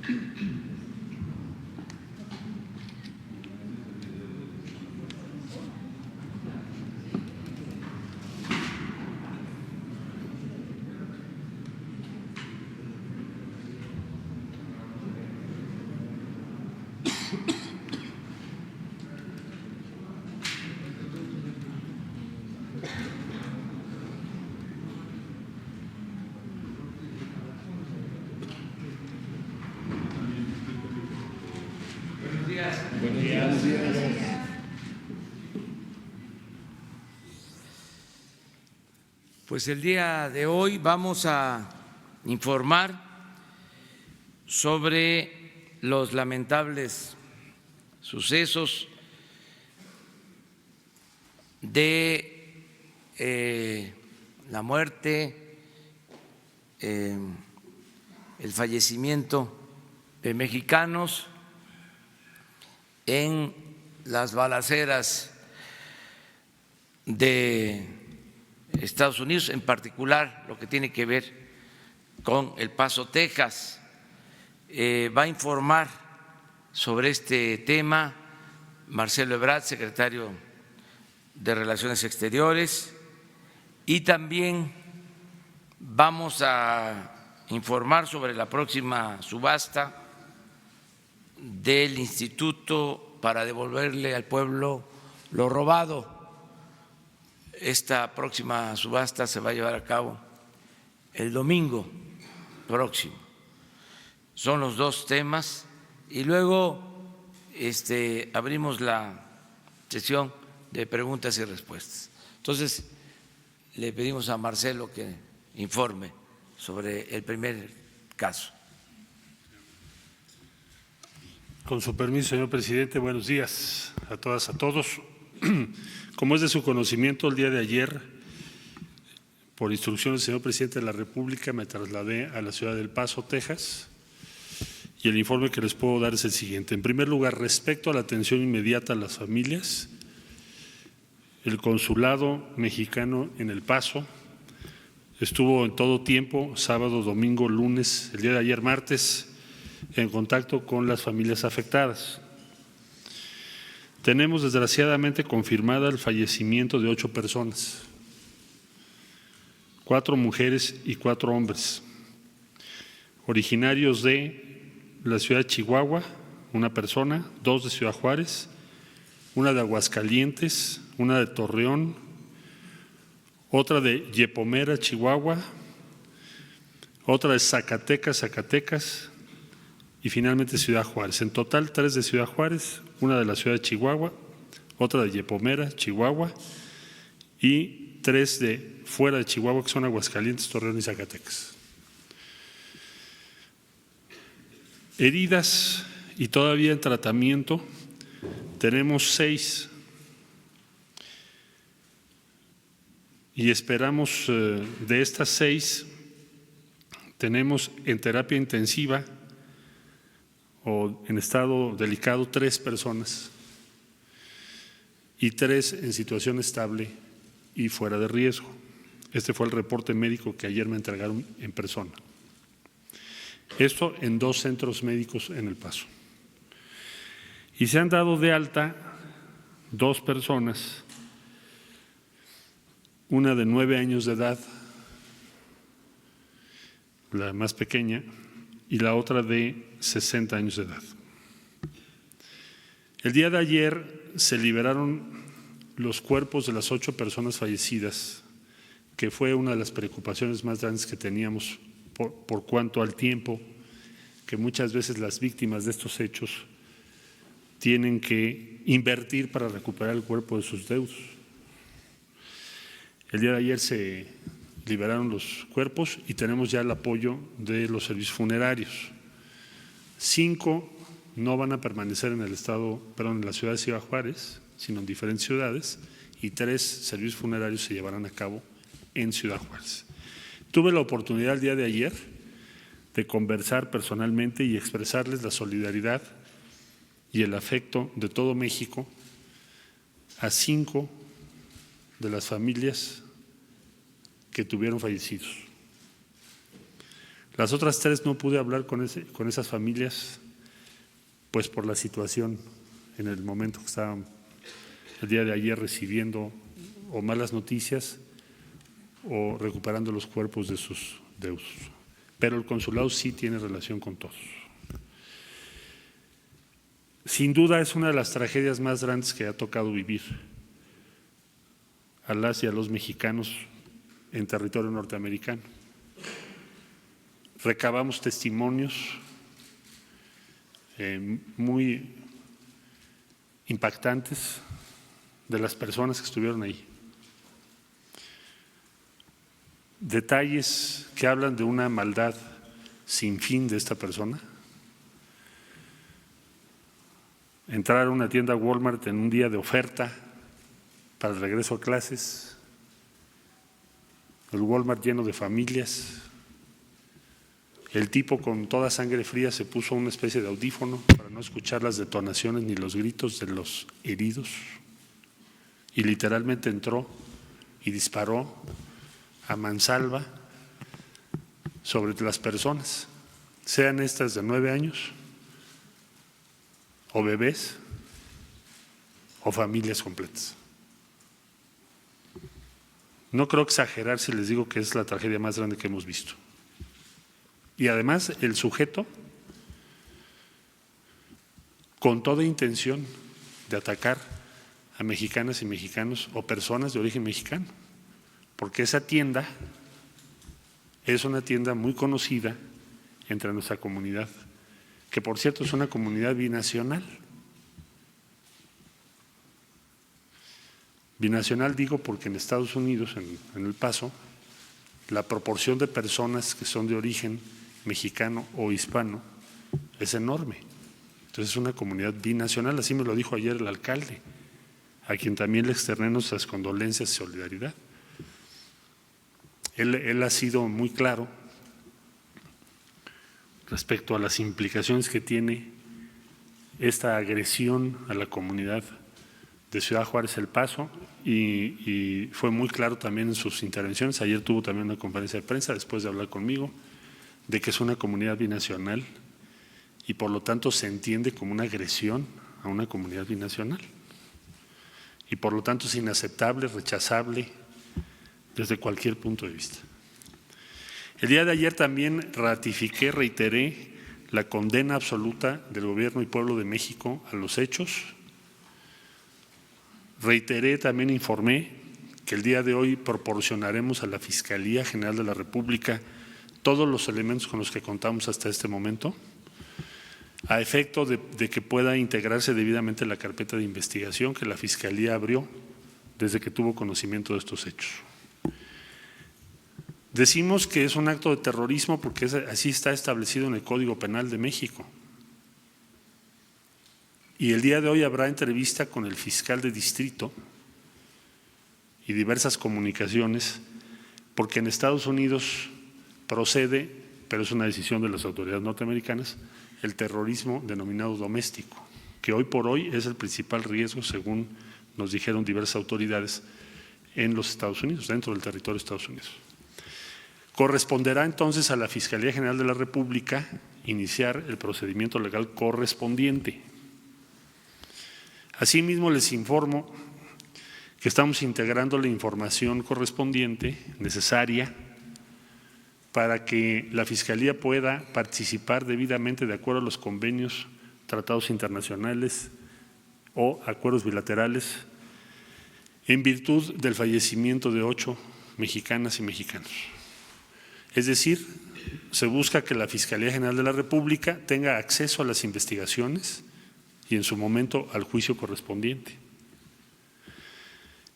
Buenos días. Pues el día de hoy vamos a informar sobre los lamentables sucesos de la muerte, el fallecimiento de mexicanos en las balaceras de Estados Unidos, en particular lo que tiene que ver con El Paso, Texas. Va a informar sobre este tema Marcelo Ebrard, secretario de Relaciones Exteriores, y también vamos a informar sobre la próxima subasta del Instituto para devolverle al pueblo lo robado. Esta próxima subasta se va a llevar a cabo el domingo próximo. Son los dos temas y luego abrimos la sesión de preguntas y respuestas. Entonces, le pedimos a Marcelo que informe sobre el primer caso. Con su permiso, señor presidente, buenos días a todas, a todos. Como es de su conocimiento, el día de ayer, por instrucciones del señor presidente de la República, me trasladé a la ciudad de El Paso, Texas, y el informe que les puedo dar es el siguiente. En primer lugar, respecto a la atención inmediata a las familias, el consulado mexicano en El Paso estuvo en todo tiempo, sábado, domingo, lunes, el día de ayer, martes, en contacto con las familias afectadas. Tenemos desgraciadamente confirmada el fallecimiento de 8 personas, 4 mujeres y 4 hombres, originarios de la ciudad de Chihuahua, una persona, 2 de Ciudad Juárez, una de Aguascalientes, una de Torreón, otra de Yepomera, Chihuahua, otra de Zacatecas, y finalmente Ciudad Juárez. En total, 3 de Ciudad Juárez, una de la ciudad de Chihuahua, otra de Yepomera, Chihuahua, y 3 de fuera de Chihuahua, que son Aguascalientes, Torreón y Zacatecas. Heridas y todavía en tratamiento, tenemos 6. Y esperamos de estas 6, tenemos en terapia intensiva o en estado delicado 3 personas y 3 en situación estable y fuera de riesgo. Este fue el reporte médico que ayer me entregaron en persona. Esto en 2 centros médicos en El Paso. Y se han dado de alta 2 personas, una de 9 años de edad, la más pequeña, y la otra de 60 años de edad. El día de ayer se liberaron los cuerpos de las 8 personas fallecidas, que fue una de las preocupaciones más grandes que teníamos por cuanto al tiempo que muchas veces las víctimas de estos hechos tienen que invertir para recuperar el cuerpo de sus deudos. El día de ayer se liberaron los cuerpos y tenemos ya el apoyo de los servicios funerarios. 5 no van a permanecer en en la ciudad de Ciudad Juárez, sino en diferentes ciudades, y 3 servicios funerarios se llevarán a cabo en Ciudad Juárez. Tuve la oportunidad el día de ayer de conversar personalmente y expresarles la solidaridad y el afecto de todo México a 5 de las familias que tuvieron fallecidos. Las otras 3 no pude hablar con esas familias, pues por la situación en el momento que estaban el día de ayer recibiendo o malas noticias o recuperando los cuerpos de sus deudos. Pero el consulado sí tiene relación con todos. Sin duda es una de las tragedias más grandes que ha tocado vivir a las y a los mexicanos en territorio norteamericano. Recabamos testimonios muy impactantes de las personas que estuvieron ahí. Detalles que hablan de una maldad sin fin de esta persona. Entrar a una tienda Walmart en un día de oferta para el regreso a clases, el Walmart lleno de familias. El tipo con toda sangre fría se puso una especie de audífono para no escuchar las detonaciones ni los gritos de los heridos y literalmente entró y disparó a mansalva sobre las personas, sean estas de 9 años o bebés o familias completas. No creo exagerar si les digo que es la tragedia más grande que hemos visto. Y además el sujeto, con toda intención de atacar a mexicanas y mexicanos o personas de origen mexicano, porque esa tienda es una tienda muy conocida entre nuestra comunidad, que por cierto es una comunidad binacional. Binacional digo porque en Estados Unidos, en El Paso, la proporción de personas que son de origen mexicano o hispano es enorme. Entonces es una comunidad binacional, así me lo dijo ayer el alcalde, a quien también le externé nuestras condolencias y solidaridad. Él ha sido muy claro respecto a las implicaciones que tiene esta agresión a la comunidad de Ciudad Juárez El Paso y fue muy claro también en sus intervenciones. Ayer tuvo también una conferencia de prensa después de hablar conmigo de que es una comunidad binacional y por lo tanto se entiende como una agresión a una comunidad binacional y por lo tanto es inaceptable, rechazable desde cualquier punto de vista. El día de ayer también reiteré la condena absoluta del Gobierno y Pueblo de México a los hechos. Reiteré, también informé que el día de hoy proporcionaremos a la Fiscalía General de la República todos los elementos con los que contamos hasta este momento, a efecto de que pueda integrarse debidamente la carpeta de investigación que la Fiscalía abrió desde que tuvo conocimiento de estos hechos. Decimos que es un acto de terrorismo porque así está establecido en el Código Penal de México. Y el día de hoy habrá entrevista con el fiscal de distrito y diversas comunicaciones, porque en Estados Unidos procede, pero es una decisión de las autoridades norteamericanas, el terrorismo denominado doméstico, que hoy por hoy es el principal riesgo, según nos dijeron diversas autoridades en los Estados Unidos, dentro del territorio de Estados Unidos. Corresponderá entonces a la Fiscalía General de la República iniciar el procedimiento legal correspondiente. Asimismo, les informo que estamos integrando la información correspondiente, necesaria, para que la Fiscalía pueda participar debidamente de acuerdo a los convenios, tratados internacionales o acuerdos bilaterales en virtud del fallecimiento de 8 mexicanas y mexicanos. Es decir, se busca que la Fiscalía General de la República tenga acceso a las investigaciones y en su momento al juicio correspondiente.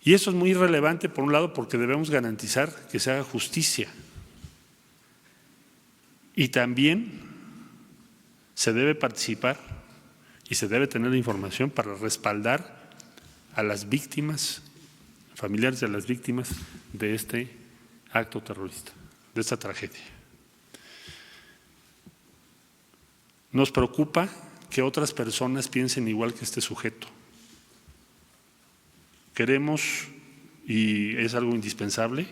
Y eso es muy relevante, por un lado, porque debemos garantizar que se haga justicia. Y también se debe participar y se debe tener la información para respaldar a las víctimas, familiares de las víctimas de este acto terrorista, de esta tragedia. Nos preocupa que otras personas piensen igual que este sujeto. Queremos, y es algo indispensable,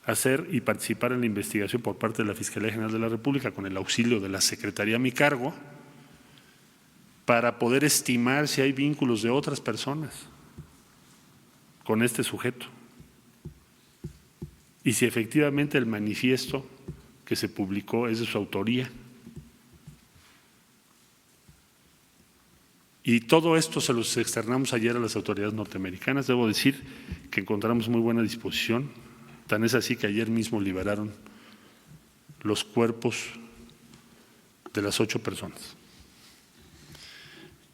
hacer y participar en la investigación por parte de la Fiscalía General de la República con el auxilio de la Secretaría a mi cargo para poder estimar si hay vínculos de otras personas con este sujeto y si efectivamente el manifiesto que se publicó es de su autoría. Y todo esto se los externamos ayer a las autoridades norteamericanas. Debo decir que encontramos muy buena disposición. Tan es así que ayer mismo liberaron los cuerpos de las 8 personas.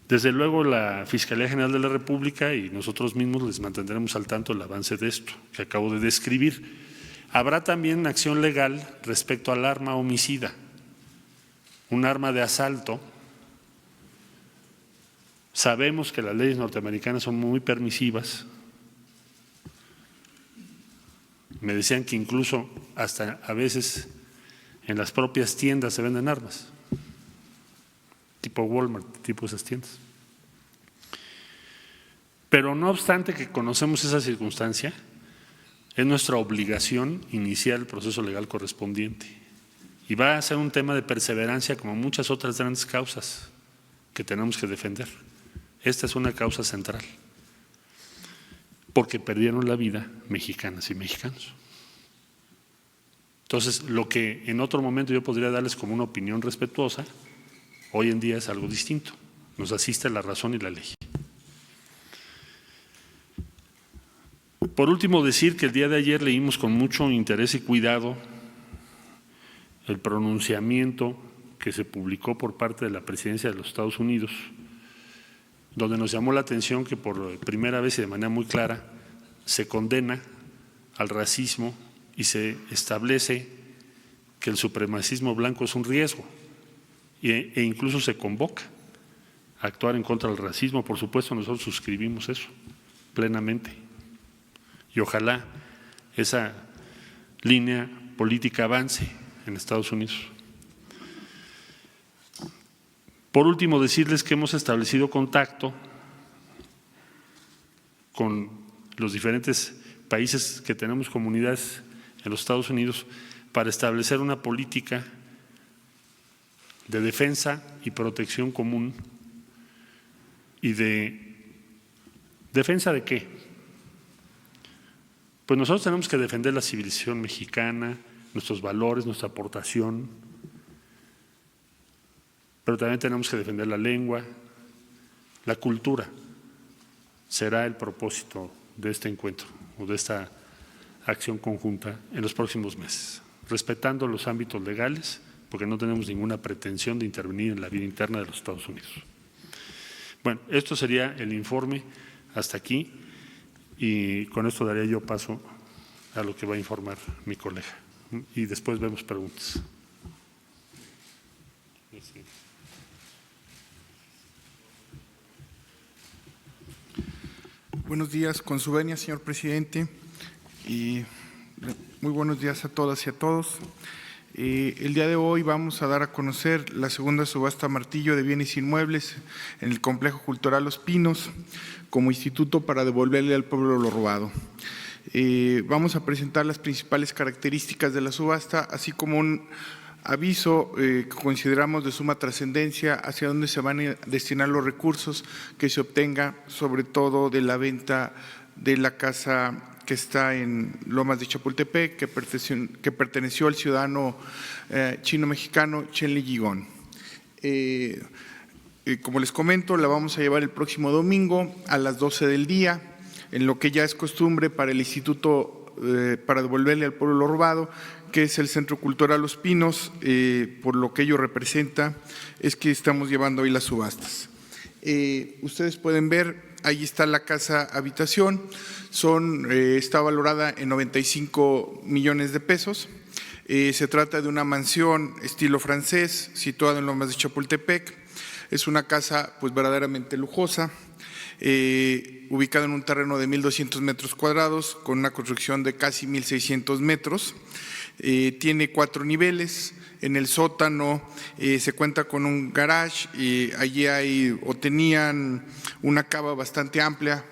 Desde luego la Fiscalía General de la República y nosotros mismos les mantendremos al tanto del avance de esto que acabo de describir. Habrá también acción legal respecto al arma homicida, un arma de asalto. Sabemos que las leyes norteamericanas son muy permisivas. Me decían que incluso hasta a veces en las propias tiendas se venden armas, tipo Walmart, tipo esas tiendas. Pero no obstante que conocemos esa circunstancia, es nuestra obligación iniciar el proceso legal correspondiente. Y va a ser un tema de perseverancia como muchas otras grandes causas que tenemos que defender. Esta es una causa central, porque perdieron la vida mexicanas y mexicanos. Entonces, lo que en otro momento yo podría darles como una opinión respetuosa, hoy en día es algo distinto. Nos asiste la razón y la ley. Por último, decir que el día de ayer leímos con mucho interés y cuidado el pronunciamiento que se publicó por parte de la Presidencia de los Estados Unidos, donde nos llamó la atención que por primera vez y de manera muy clara se condena al racismo y se establece que el supremacismo blanco es un riesgo e incluso se convoca a actuar en contra del racismo. Por supuesto, nosotros suscribimos eso plenamente y ojalá esa línea política avance en Estados Unidos. Por último, decirles que hemos establecido contacto con los diferentes países que tenemos comunidades en los Estados Unidos para establecer una política de defensa y protección común. ¿Y de defensa de qué? Pues nosotros tenemos que defender la civilización mexicana, nuestros valores, nuestra aportación, pero también tenemos que defender la lengua, la cultura. Será el propósito de este encuentro o de esta acción conjunta en los próximos meses, respetando los ámbitos legales, porque no tenemos ninguna pretensión de intervenir en la vida interna de los Estados Unidos. Bueno, esto sería el informe hasta aquí y con esto daría yo paso a lo que va a informar mi colega y después vemos preguntas. Buenos días, con su venia, señor presidente, y muy buenos días a todas y a todos. El día de hoy vamos a dar a conocer la segunda subasta martillo de bienes inmuebles en el Complejo Cultural Los Pinos como instituto para devolverle al pueblo lo robado. Vamos a presentar las principales características de la subasta, así como un aviso que consideramos de suma trascendencia hacia dónde se van a destinar los recursos que se obtenga, sobre todo de la venta de la casa que está en Lomas de Chapultepec, que perteneció al ciudadano chino-mexicano Chenli Gigón. Como les comento, la vamos a llevar el próximo domingo a las 12 del día, en lo que ya es costumbre para el Instituto para devolverle al pueblo lo robado, que es el Centro Cultural Los Pinos. Por lo que ello representa, es que estamos llevando hoy las subastas. Ustedes pueden ver, ahí está la casa habitación, está valorada en 95 millones de pesos. Se trata de una mansión estilo francés, situada en Lomas de Chapultepec. Es una casa pues verdaderamente lujosa, ubicada en un terreno de 1,200 metros cuadrados, con una construcción de casi 1,600 metros. Tiene 4 niveles. En el sótano se cuenta con un garage, allí tenían una cava bastante amplia.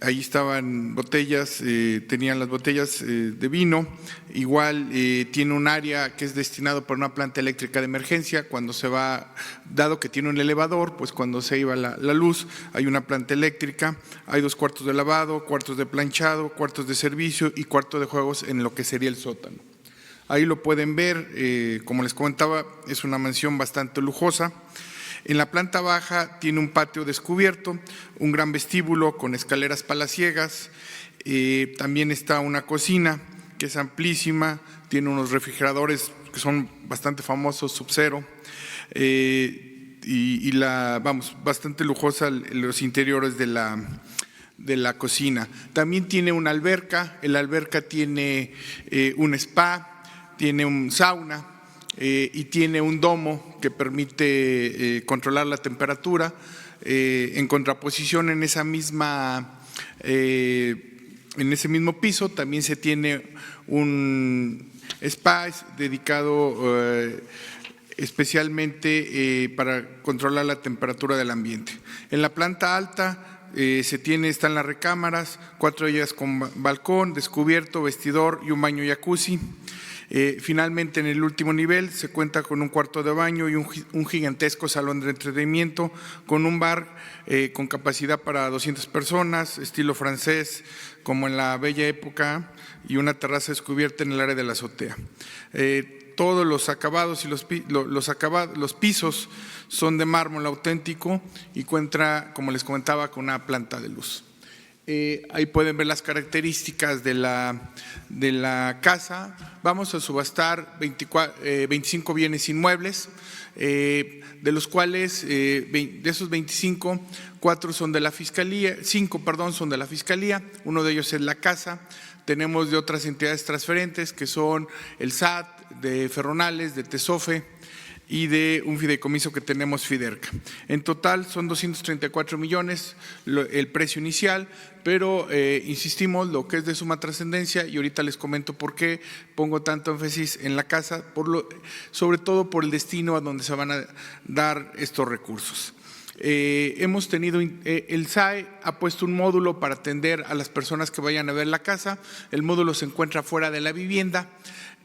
Ahí estaban botellas, tenían las botellas de vino. Igual tiene un área que es destinado para una planta eléctrica de emergencia. Cuando se va, dado que tiene un elevador, pues cuando se iba la luz, hay una planta eléctrica. Hay 2 cuartos de lavado, cuartos de planchado, cuartos de servicio y cuarto de juegos en lo que sería el sótano. Ahí lo pueden ver, como les comentaba, es una mansión bastante lujosa. En la planta baja tiene un patio descubierto, un gran vestíbulo con escaleras palaciegas, también está una cocina que es amplísima, tiene unos refrigeradores que son bastante famosos, Sub-Zero, y bastante lujosa los interiores de la cocina. También tiene una alberca, la alberca tiene un spa, tiene un sauna, y tiene un domo que permite controlar la temperatura. En contraposición, en ese mismo piso también se tiene un spa dedicado especialmente para controlar la temperatura del ambiente. En la planta alta están las recámaras, 4 de ellas con balcón, descubierto, vestidor y un baño jacuzzi. Finalmente, en el último nivel se cuenta con un cuarto de baño y un gigantesco salón de entretenimiento con un bar con capacidad para 200 personas, estilo francés, como en la bella época, y una terraza descubierta en el área de la azotea. Todos los acabados y los pisos son de mármol auténtico y cuenta, como les comentaba, con una planta de luz. Ahí pueden ver las características de la casa. Vamos a subastar 25 bienes inmuebles, de los cuales de esos 25, 5 son de la Fiscalía, uno de ellos es la casa. Tenemos de otras entidades transferentes que son el SAT, de Ferronales, de Tesofe y de un fideicomiso que tenemos, Fiderca. En total son 234 millones el precio inicial, pero insistimos, lo que es de suma trascendencia, y ahorita les comento por qué pongo tanto énfasis en la casa, sobre todo por el destino a donde se van a dar estos recursos. Hemos tenido, el SAE ha puesto un módulo para atender a las personas que vayan a ver la casa. El módulo se encuentra fuera de la vivienda.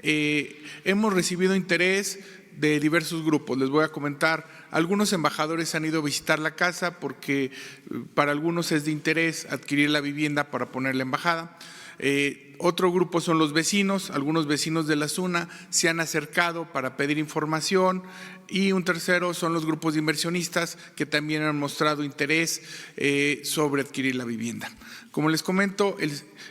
Hemos recibido interés de diversos grupos. Les voy a comentar, algunos embajadores han ido a visitar la casa porque para algunos es de interés adquirir la vivienda para poner la embajada. Otro grupo son los vecinos, algunos vecinos de la zona se han acercado para pedir información, y un tercero son los grupos de inversionistas que también han mostrado interés sobre adquirir la vivienda. Como les comento,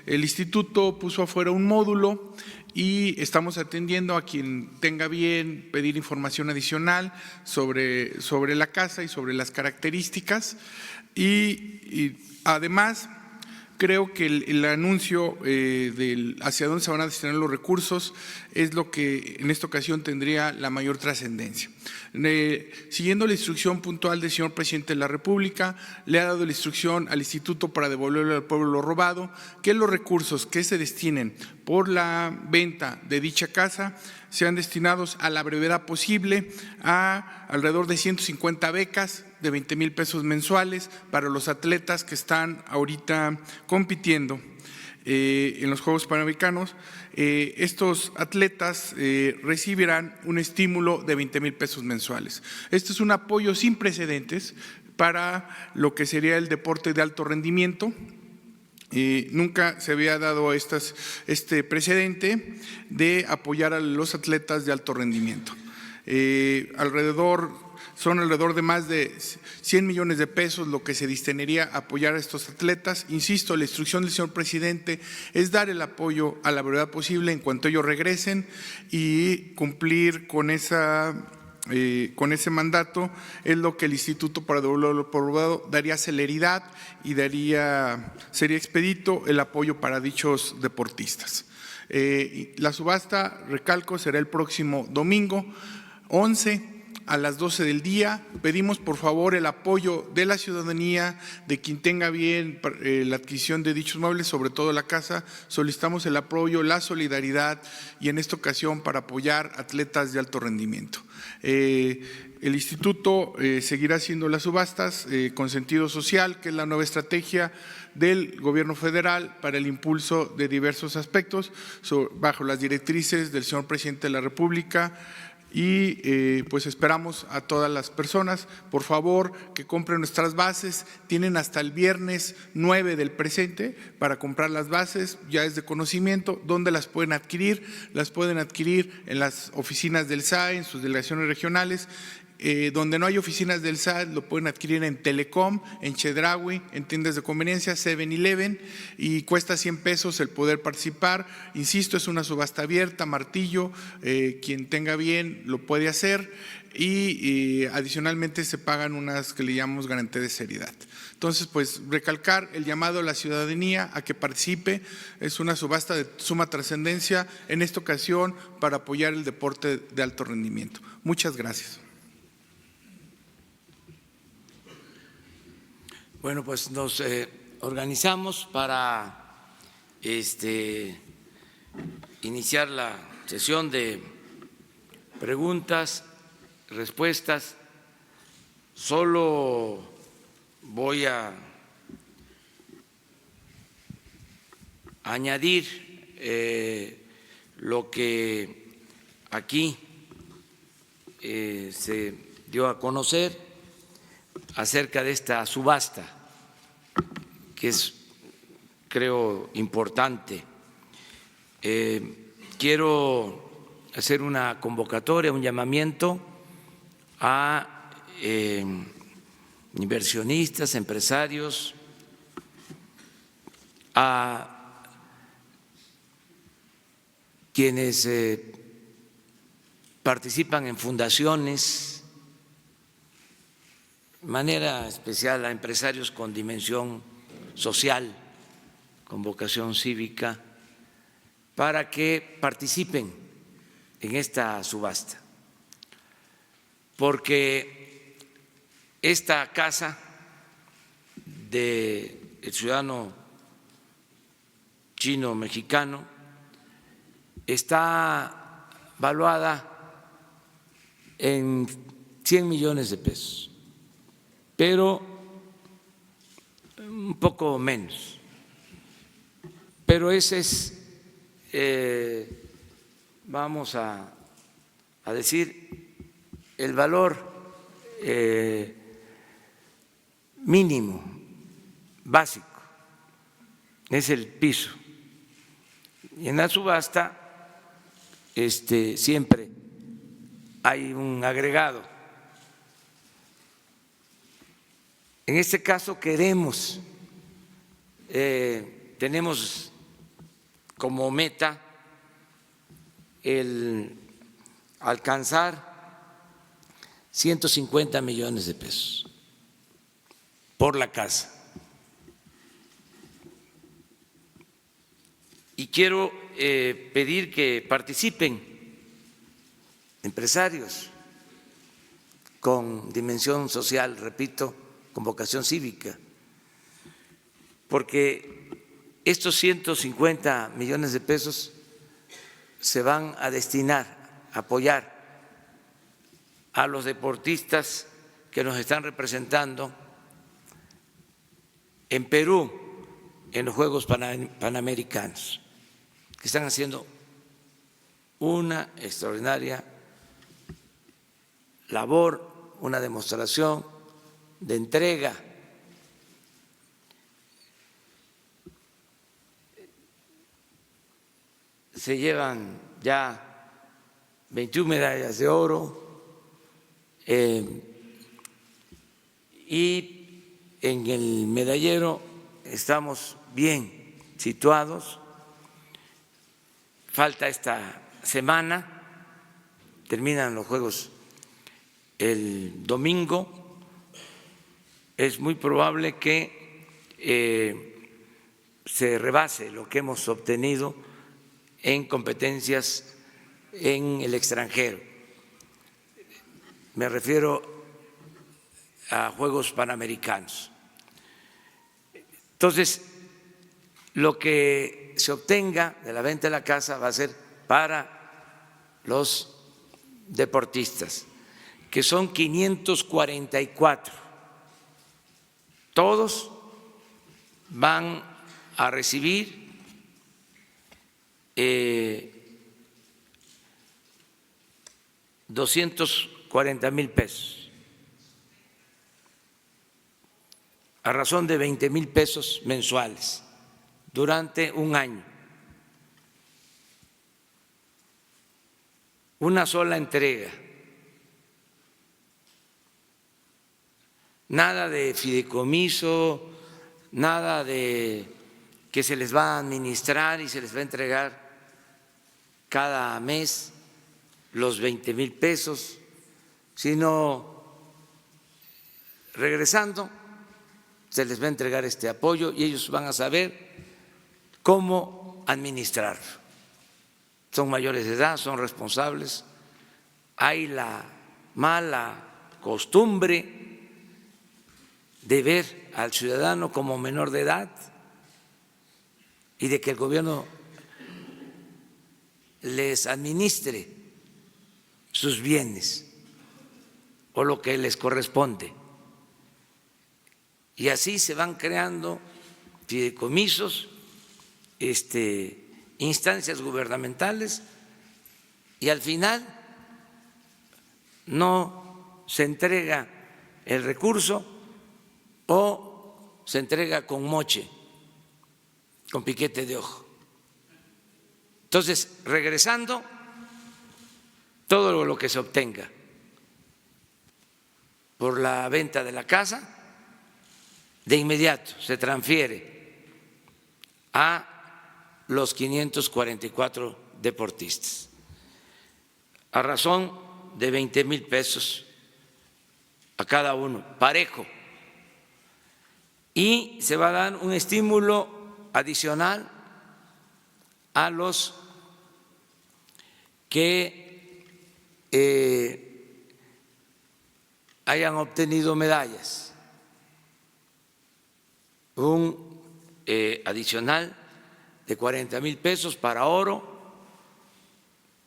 el instituto puso afuera un módulo y estamos atendiendo a quien tenga bien pedir información adicional sobre la casa y sobre las características. Y además, creo que el anuncio hacia dónde se van a destinar los recursos es lo que en esta ocasión tendría la mayor trascendencia. Siguiendo la instrucción puntual del señor presidente de la República, le ha dado la instrucción al instituto para devolverle al pueblo lo robado, que los recursos que se destinen por la venta de dicha casa sean destinados a la brevedad posible a alrededor de 150 becas de 20,000 pesos mensuales para los atletas que están ahorita compitiendo en los Juegos Panamericanos. Estos atletas recibirán un estímulo de 20,000 pesos mensuales. Este es un apoyo sin precedentes para lo que sería el deporte de alto rendimiento. Nunca se había dado este precedente de apoyar a los atletas de alto rendimiento. Son alrededor de más de 100 millones de pesos lo que se destinaría a apoyar a estos atletas. Insisto, la instrucción del señor presidente es dar el apoyo a la brevedad posible en cuanto ellos regresen y cumplir con ese mandato. Es lo que el Instituto para devolverlo por robado daría celeridad y sería expedito el apoyo para dichos deportistas. La subasta, recalco, será el próximo domingo 11 a las 12 del día. Pedimos por favor el apoyo de la ciudadanía, de quien tenga bien la adquisición de dichos muebles, sobre todo la casa. Solicitamos el apoyo, la solidaridad y en esta ocasión para apoyar atletas de alto rendimiento. El instituto seguirá haciendo las subastas con sentido social, que es la nueva estrategia del Gobierno federal para el impulso de diversos aspectos, bajo las directrices del señor Presidente de la República. Y pues esperamos a todas las personas, por favor, que compren nuestras bases. Tienen hasta el viernes 9 del presente para comprar las bases, ya es de conocimiento. ¿Dónde las pueden adquirir? Las pueden adquirir en las oficinas del SAE, en sus delegaciones regionales. Donde no hay oficinas del SAT, lo pueden adquirir en Telecom, en Chedraui, en tiendas de conveniencia, 7-Eleven, y cuesta 100 pesos el poder participar. Insisto, es una subasta abierta, martillo, quien tenga bien lo puede hacer, y adicionalmente se pagan unas que le llamamos garantía de seriedad. Entonces, pues recalcar el llamado a la ciudadanía a que participe. Es una subasta de suma trascendencia en esta ocasión para apoyar el deporte de alto rendimiento. Muchas gracias. Bueno, pues nos organizamos para iniciar la sesión de preguntas, respuestas. Solo voy a añadir lo que aquí se dio a conocer acerca de esta subasta, que es, creo, importante. Quiero hacer una convocatoria, un llamamiento a inversionistas, empresarios, a quienes participan en fundaciones, de manera especial a empresarios con dimensión social, con vocación cívica, para que participen en esta subasta, porque esta casa del ciudadano chino-mexicano está valuada en 100 millones de pesos, pero un poco menos. Pero ese es, vamos a decir, el valor mínimo, básico, es el piso. Y en la subasta siempre hay un agregado. En este caso tenemos como meta el alcanzar 150 millones de pesos por la casa. Y quiero pedir que participen empresarios con dimensión social, repito, con vocación cívica, porque estos 150 millones de pesos se van a destinar a apoyar a los deportistas que nos están representando en Perú en los Juegos Panamericanos, que están haciendo una extraordinaria labor, una demostración de entrega. Se llevan ya 21 medallas de oro y en el medallero estamos bien situados. Falta esta semana, terminan los Juegos el domingo. Es muy probable que se rebase lo que hemos obtenido en competencias en el extranjero. me refiero a Juegos Panamericanos. Entonces, lo que se obtenga de la venta de la casa va a ser para los deportistas, que son 544. Todos van a recibir 240,000 pesos, a razón de 20,000 pesos mensuales durante un año. Una sola entrega. Nada de fideicomiso, nada de que se les va a administrar y se les va a entregar cada mes los 20,000 pesos, sino regresando se les va a entregar este apoyo y ellos van a saber cómo administrar. Son mayores de edad, son responsables. Hay la mala costumbre de ver al ciudadano como menor de edad y de que el gobierno les administre sus bienes o lo que les corresponde. Y así se van creando fideicomisos, instancias gubernamentales, y al final no se entrega el recurso o se entrega con moche, con piquete de ojo. Entonces, regresando, todo lo que se obtenga por la venta de la casa, de inmediato se transfiere a los 544 deportistas, a razón de 20,000 pesos a cada uno, parejo. Y se va a dar un estímulo adicional a los que hayan obtenido medallas, un adicional de 40,000 pesos para oro,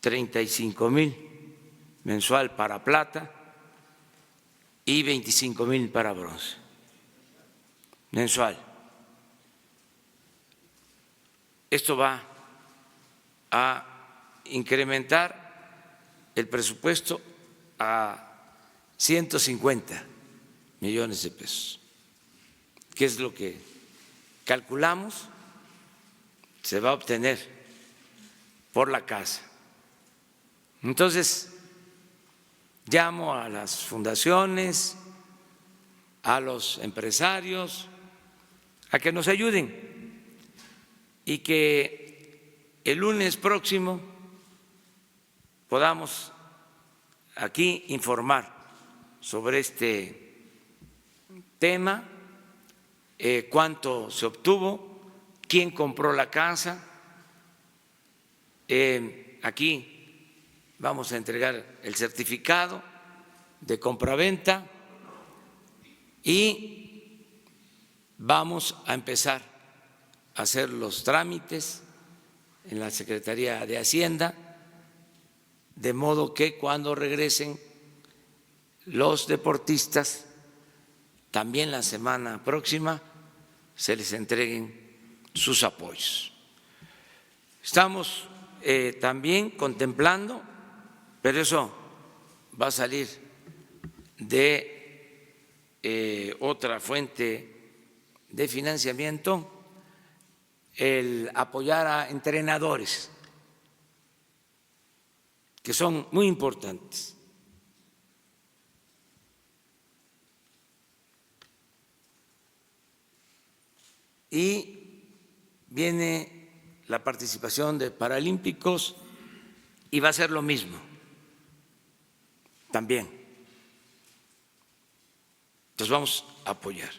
35,000 mensual para plata y 25,000 para bronce mensual. Esto va a incrementar el presupuesto a 150 millones de pesos, que es lo que calculamos se va a obtener por la casa. Entonces, llamo a las fundaciones, a los empresarios, a que nos ayuden y que el lunes próximo podamos aquí informar sobre este tema, cuánto se obtuvo, quién compró la casa. Aquí vamos a entregar el certificado de compraventa y vamos a empezar a hacer los trámites en la Secretaría de Hacienda, de modo que cuando regresen los deportistas, también la semana próxima, se les entreguen sus apoyos. Estamos también contemplando, pero eso va a salir de otra fuente de financiamiento, el apoyar a entrenadores, que son muy importantes. Y viene la participación de paralímpicos y va a ser lo mismo también. Entonces vamos a apoyar.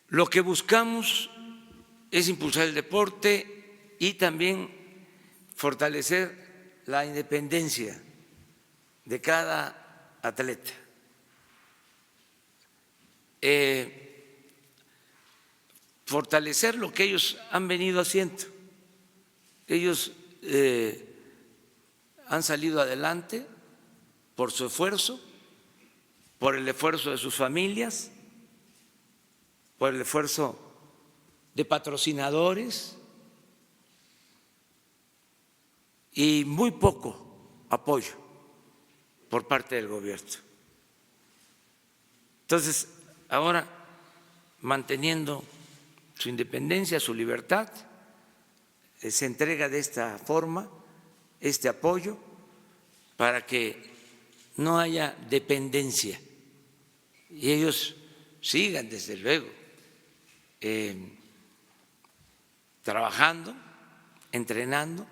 Lo que buscamos es impulsar el deporte y también fortalecer la independencia de cada atleta. Fortalecer lo que ellos han venido haciendo. Ellos han salido adelante por su esfuerzo, por el esfuerzo de sus familias, por el esfuerzo de patrocinadores y muy poco apoyo por parte del gobierno. Entonces, ahora, manteniendo su independencia, su libertad, se entrega de esta forma este apoyo para que no haya dependencia y ellos sigan, desde luego, trabajando, entrenando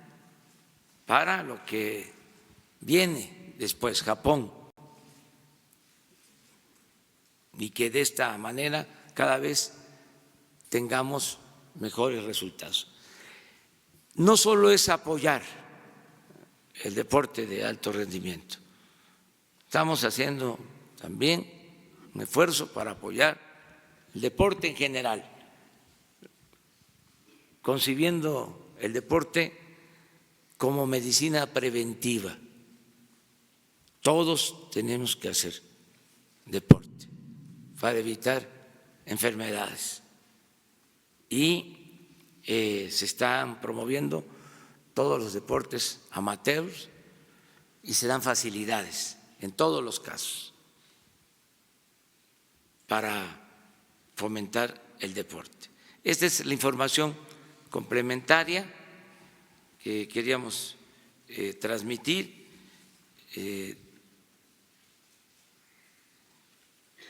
para lo que viene después, Japón, y que de esta manera cada vez tengamos mejores resultados. No solo es apoyar el deporte de alto rendimiento, estamos haciendo también un esfuerzo para apoyar el deporte en general, concibiendo el deporte como medicina preventiva. Todos tenemos que hacer deporte para evitar enfermedades y se están promoviendo todos los deportes amateurs y se dan facilidades en todos los casos para fomentar el deporte. Esta es la información complementaria que queríamos transmitir.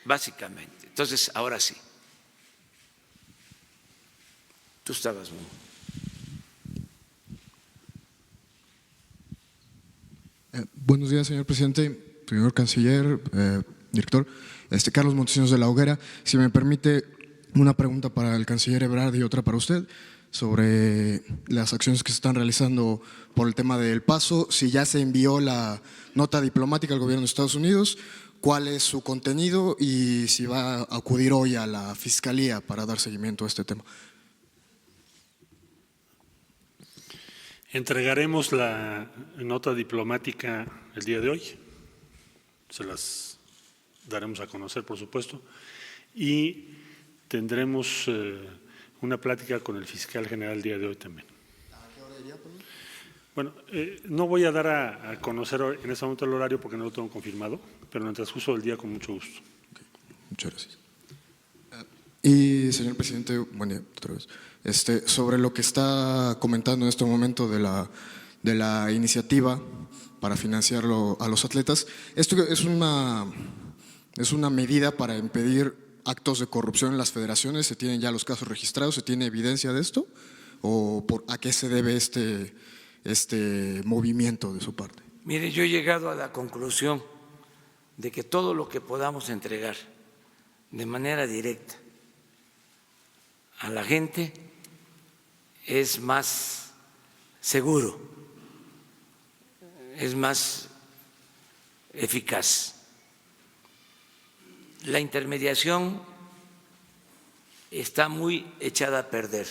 Básicamente. Entonces, ahora sí. Tú estabas muy... Buenos días, señor presidente, señor canciller, director. Carlos Montesinos de la Hoguera. Si me permite, una pregunta para el canciller Ebrard y otra para usted sobre las acciones que se están realizando por el tema del paso, si ya se envió la nota diplomática al gobierno de Estados Unidos, cuál es su contenido y si va a acudir hoy a la Fiscalía para dar seguimiento a este tema. Entregaremos la nota diplomática el día de hoy, se las daremos a conocer, por supuesto, y tendremos una plática con el fiscal general el día de hoy también. ¿A qué hora iría, perdón? Bueno, no voy a dar a conocer en este momento el horario porque no lo tengo confirmado, pero en el transcurso del día con mucho gusto. Okay. Muchas gracias. Y, señor presidente, buen día otra vez. Sobre lo que está comentando en este momento de la iniciativa para financiarlo a los atletas, esto es una medida para impedir actos de corrupción en las federaciones. ¿Se tienen ya los casos registrados? ¿Se tiene evidencia de esto? ¿O a qué se debe este movimiento de su parte? Mire, yo he llegado a la conclusión de que todo lo que podamos entregar de manera directa a la gente es más seguro, es más eficaz. La intermediación está muy echada a perder.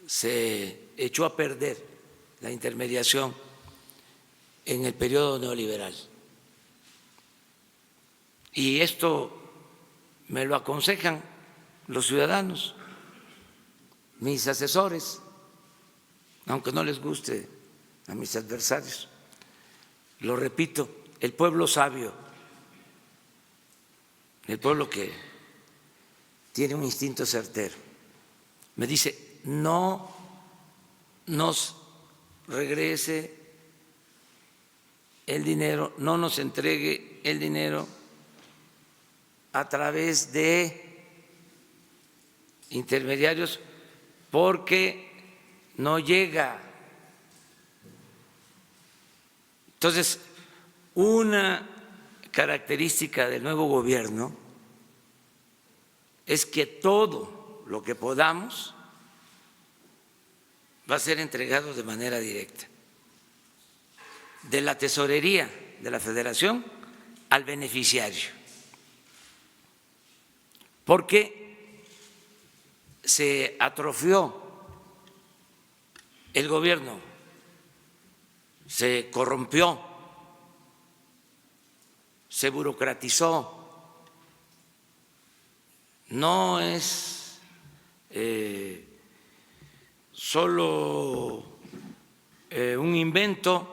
Se echó a perder la intermediación en el periodo neoliberal. Y esto me lo aconsejan los ciudadanos, mis asesores, aunque no les guste a mis adversarios. Lo repito, el pueblo sabio, el pueblo que tiene un instinto certero, me dice: no nos regrese el dinero, no nos entregue el dinero a través de intermediarios porque no llega. Entonces, una característica del nuevo gobierno es que todo lo que podamos va a ser entregado de manera directa. de la tesorería de la Federación al beneficiario, porque se atrofió el gobierno, se corrompió, se burocratizó. No es solo un invento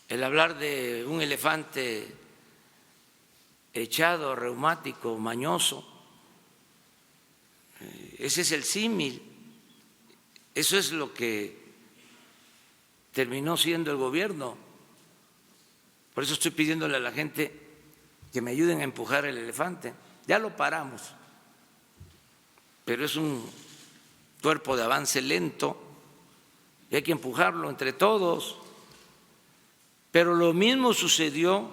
el hablar de un elefante echado, reumático, mañoso. Ese es el símil. Eso es lo que terminó siendo el gobierno. Por eso estoy pidiéndole a la gente que me ayuden a empujar el elefante. Ya lo paramos, pero es un cuerpo de avance lento y hay que empujarlo entre todos. Pero lo mismo sucedió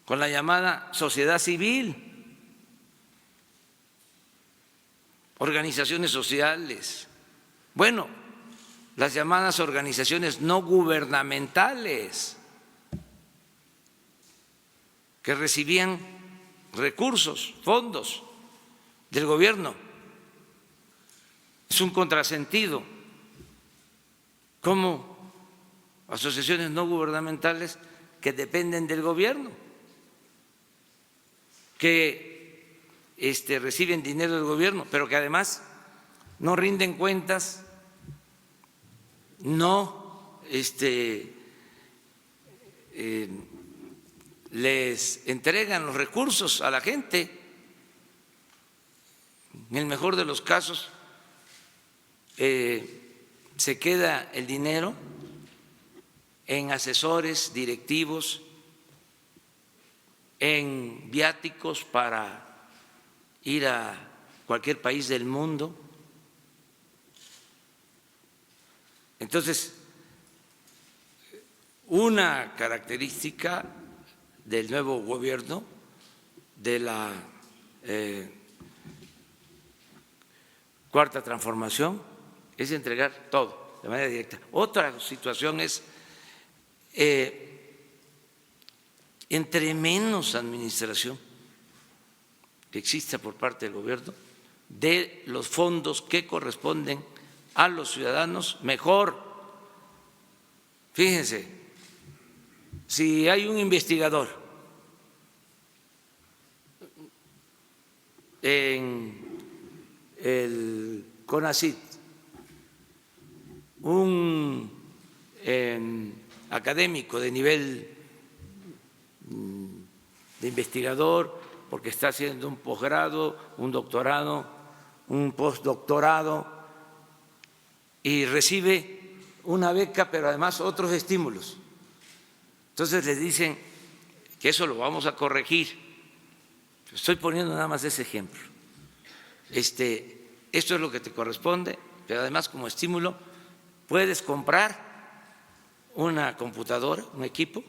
con la llamada sociedad civil, organizaciones sociales, bueno, las llamadas organizaciones no gubernamentales que recibían recursos, fondos del gobierno. Es un contrasentido. ¿Cómo asociaciones no gubernamentales que dependen del gobierno, que reciben dinero del gobierno, pero que además no rinden cuentas, no les entregan los recursos a la gente? En el mejor de los casos se queda el dinero en asesores directivos, en viáticos para ir a cualquier país del mundo. Entonces, una característica del nuevo gobierno, de la Cuarta Transformación, es entregar todo de manera directa. Otra situación es entre menos administración que exista por parte del gobierno de los fondos que corresponden a los ciudadanos, mejor. Fíjense, si hay un investigador en el CONACYT, un académico de nivel de investigador, porque está haciendo un posgrado, un doctorado, un postdoctorado, y recibe una beca, pero además otros estímulos. Entonces les dicen que eso lo vamos a corregir. Estoy poniendo nada más ese ejemplo. Esto es lo que te corresponde, pero además como estímulo puedes comprar una computadora, un equipo,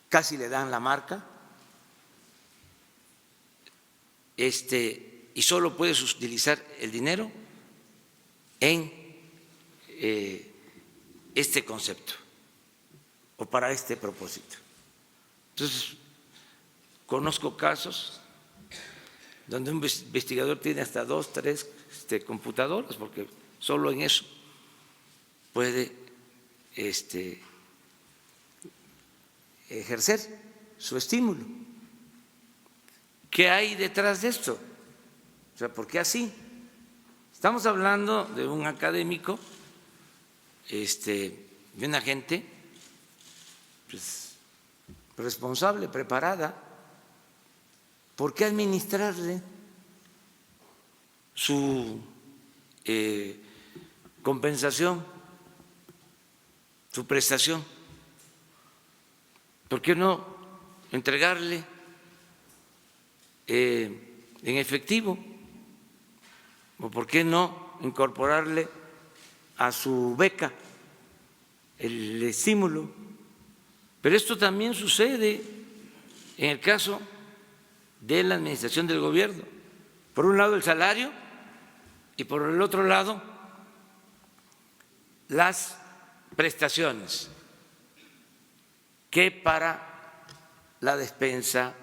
casi le dan la marca, y solo puedes utilizar el dinero en este concepto o para este propósito. Entonces, conozco casos donde un investigador tiene hasta 2, 3 computadoras, porque solo en eso puede ejercer su estímulo. ¿Qué hay detrás de esto? O sea, ¿por qué así? Estamos hablando de un académico, de una gente pues, responsable, preparada. ¿Por qué administrarle su compensación, su prestación? ¿Por qué no entregarle en efectivo? ¿O por qué no incorporarle a su beca el estímulo? Pero esto también sucede en el caso de la administración del gobierno. Por un lado el salario y por el otro lado las prestaciones que para la despensa,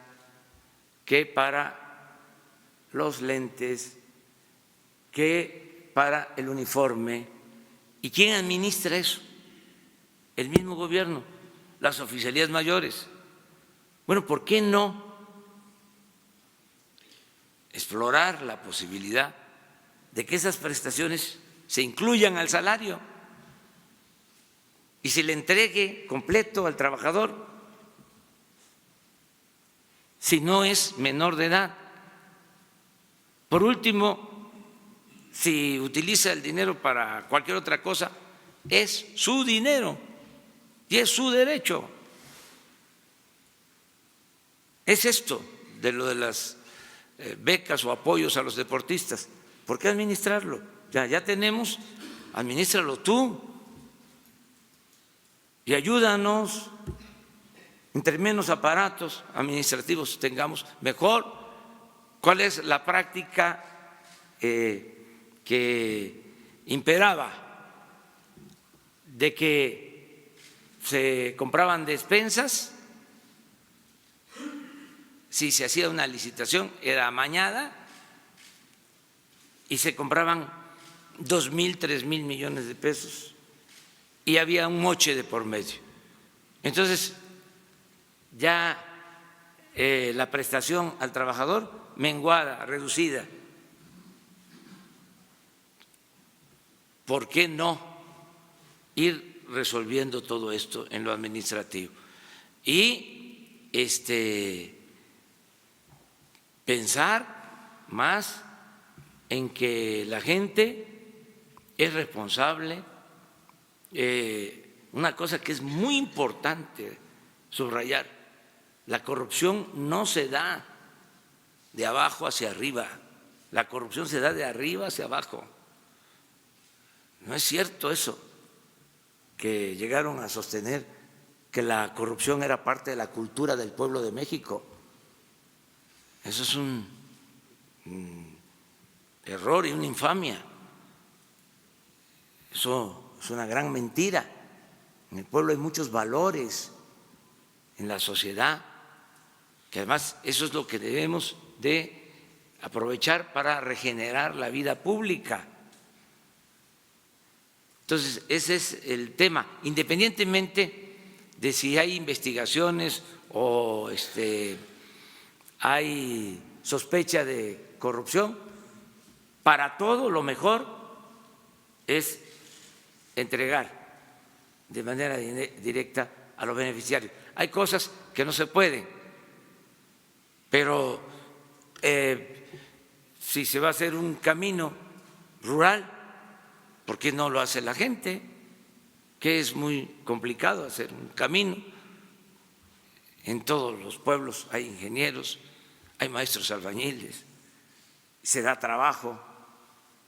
que para los lentes, que para el uniforme. ¿Y quién administra eso? El mismo gobierno, las oficialías mayores. Bueno, ¿por qué no explorar la posibilidad de que esas prestaciones se incluyan al salario y se le entregue completo al trabajador si no es menor de edad? Por último, si utiliza el dinero para cualquier otra cosa, es su dinero y es su derecho. Es esto de lo de las becas o apoyos a los deportistas. ¿Por qué administrarlo? Ya tenemos, administralo tú y ayúdanos. Entre menos aparatos administrativos tengamos, mejor. ¿Cuál es la práctica que imperaba? De que se compraban despensas, si se hacía una licitación era amañada y se compraban 2.000, 3.000 millones de pesos y había un moche de por medio. Entonces ya la prestación al trabajador menguada, reducida. ¿Por qué no ir resolviendo todo esto en lo administrativo? Y pensar más en que la gente es responsable. Una cosa que es muy importante subrayar: la corrupción no se da de abajo hacia arriba, la corrupción se da de arriba hacia abajo. No es cierto eso que llegaron a sostener, que la corrupción era parte de la cultura del pueblo de México. Eso es un error y una infamia. Eso es una gran mentira. En el pueblo hay muchos valores, en la sociedad, que además eso es lo que debemos de aprovechar para regenerar la vida pública. Entonces, ese es el tema, independientemente de si hay investigaciones o hay sospecha de corrupción. Para todo lo mejor es entregar de manera directa a los beneficiarios. Hay cosas que no se pueden, pero si se va a hacer un camino rural, ¿por qué no lo hace la gente? Que es muy complicado hacer un camino. En todos los pueblos hay ingenieros, hay maestros albañiles, se da trabajo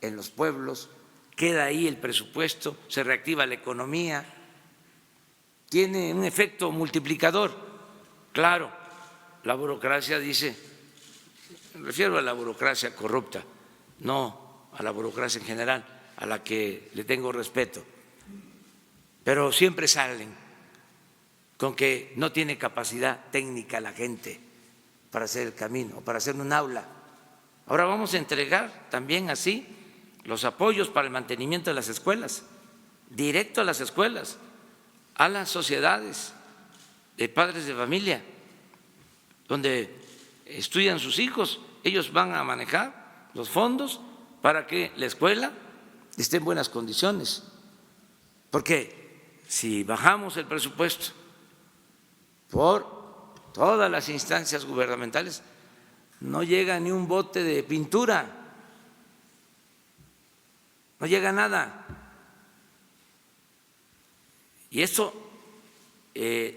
en los pueblos, queda ahí el presupuesto, se reactiva la economía, tiene un efecto multiplicador. Claro, la burocracia dice, me refiero a la burocracia corrupta, no a la burocracia en general, a la que le tengo respeto, pero siempre salen con que no tiene capacidad técnica la gente para hacer el camino, para hacer un aula. Ahora vamos a entregar también así los apoyos para el mantenimiento de las escuelas, directo a las escuelas, a las sociedades de padres de familia, donde estudian sus hijos. Ellos van a manejar los fondos para que la escuela esté en buenas condiciones, porque si bajamos el presupuesto por todas las instancias gubernamentales, no llega ni un bote de pintura, no llega nada. Y esto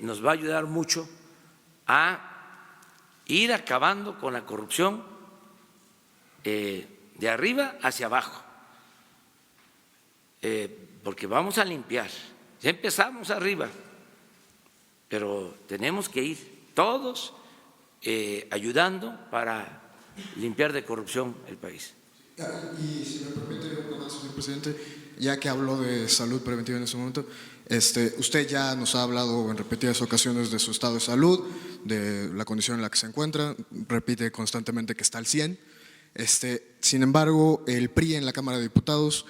nos va a ayudar mucho a ir acabando con la corrupción de arriba hacia abajo, porque vamos a limpiar. Ya empezamos arriba, pero tenemos que ir todos ayudando para limpiar de corrupción el país. Y si me permite una más, señor presidente, ya que habló de salud preventiva en ese momento, Usted ya nos ha hablado en repetidas ocasiones de su estado de salud, de la condición en la que se encuentra, repite constantemente que está al 100. Sin embargo, el PRI en la Cámara de Diputados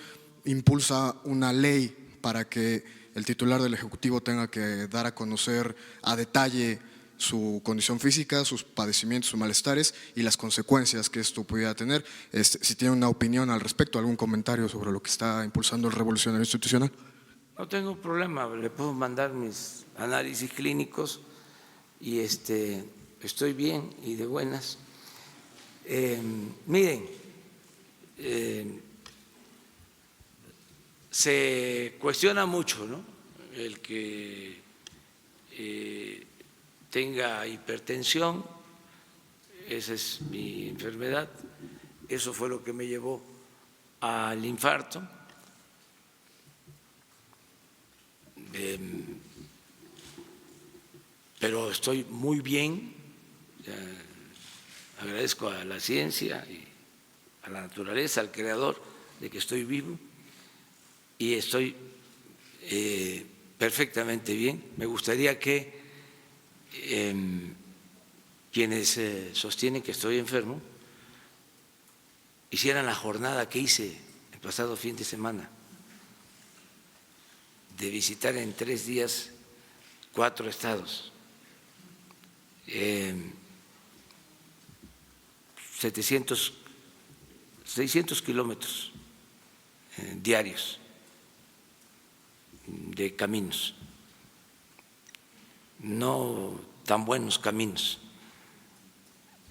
impulsa una ley para que el titular del Ejecutivo tenga que dar a conocer a detalle su condición física, sus padecimientos, sus malestares y las consecuencias que esto pudiera tener. Si tiene una opinión al respecto, algún comentario sobre lo que está impulsando el Revolucionario Institucional. No tengo problema, le puedo mandar mis análisis clínicos y estoy bien y de buenas. Miren, se cuestiona mucho, ¿no?, el que tenga hipertensión, esa es mi enfermedad, eso fue lo que me llevó al infarto. Pero estoy muy bien, agradezco a la ciencia y a la naturaleza, al Creador, de que estoy vivo y estoy perfectamente bien. Me gustaría que quienes sostienen que estoy enfermo hicieran la jornada que hice el pasado fin de semana, de visitar en 3 días 4 estados, 600 kilómetros diarios de caminos, no tan buenos caminos.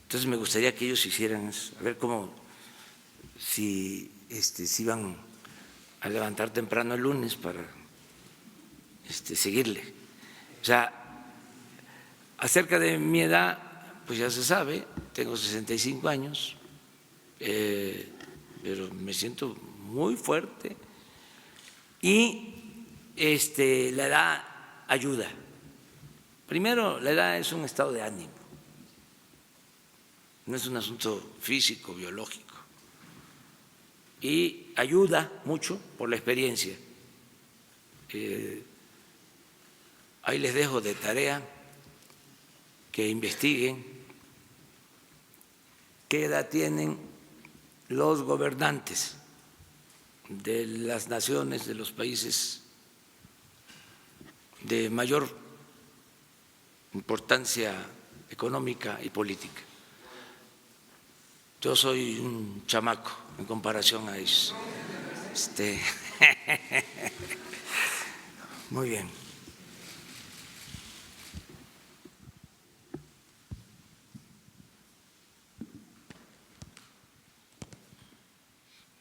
Entonces me gustaría que ellos hicieran eso, a ver cómo, si iban a levantar temprano el lunes para seguirle. O sea, acerca de mi edad, pues ya se sabe, tengo 65 años, pero me siento muy fuerte y la edad ayuda. Primero, la edad es un estado de ánimo, no es un asunto físico, biológico, y ayuda mucho por la experiencia. Ahí les dejo de tarea que investiguen qué edad tienen los gobernantes de las naciones, de los países de mayor importancia económica y política. Yo soy un chamaco en comparación a ellos. Muy bien.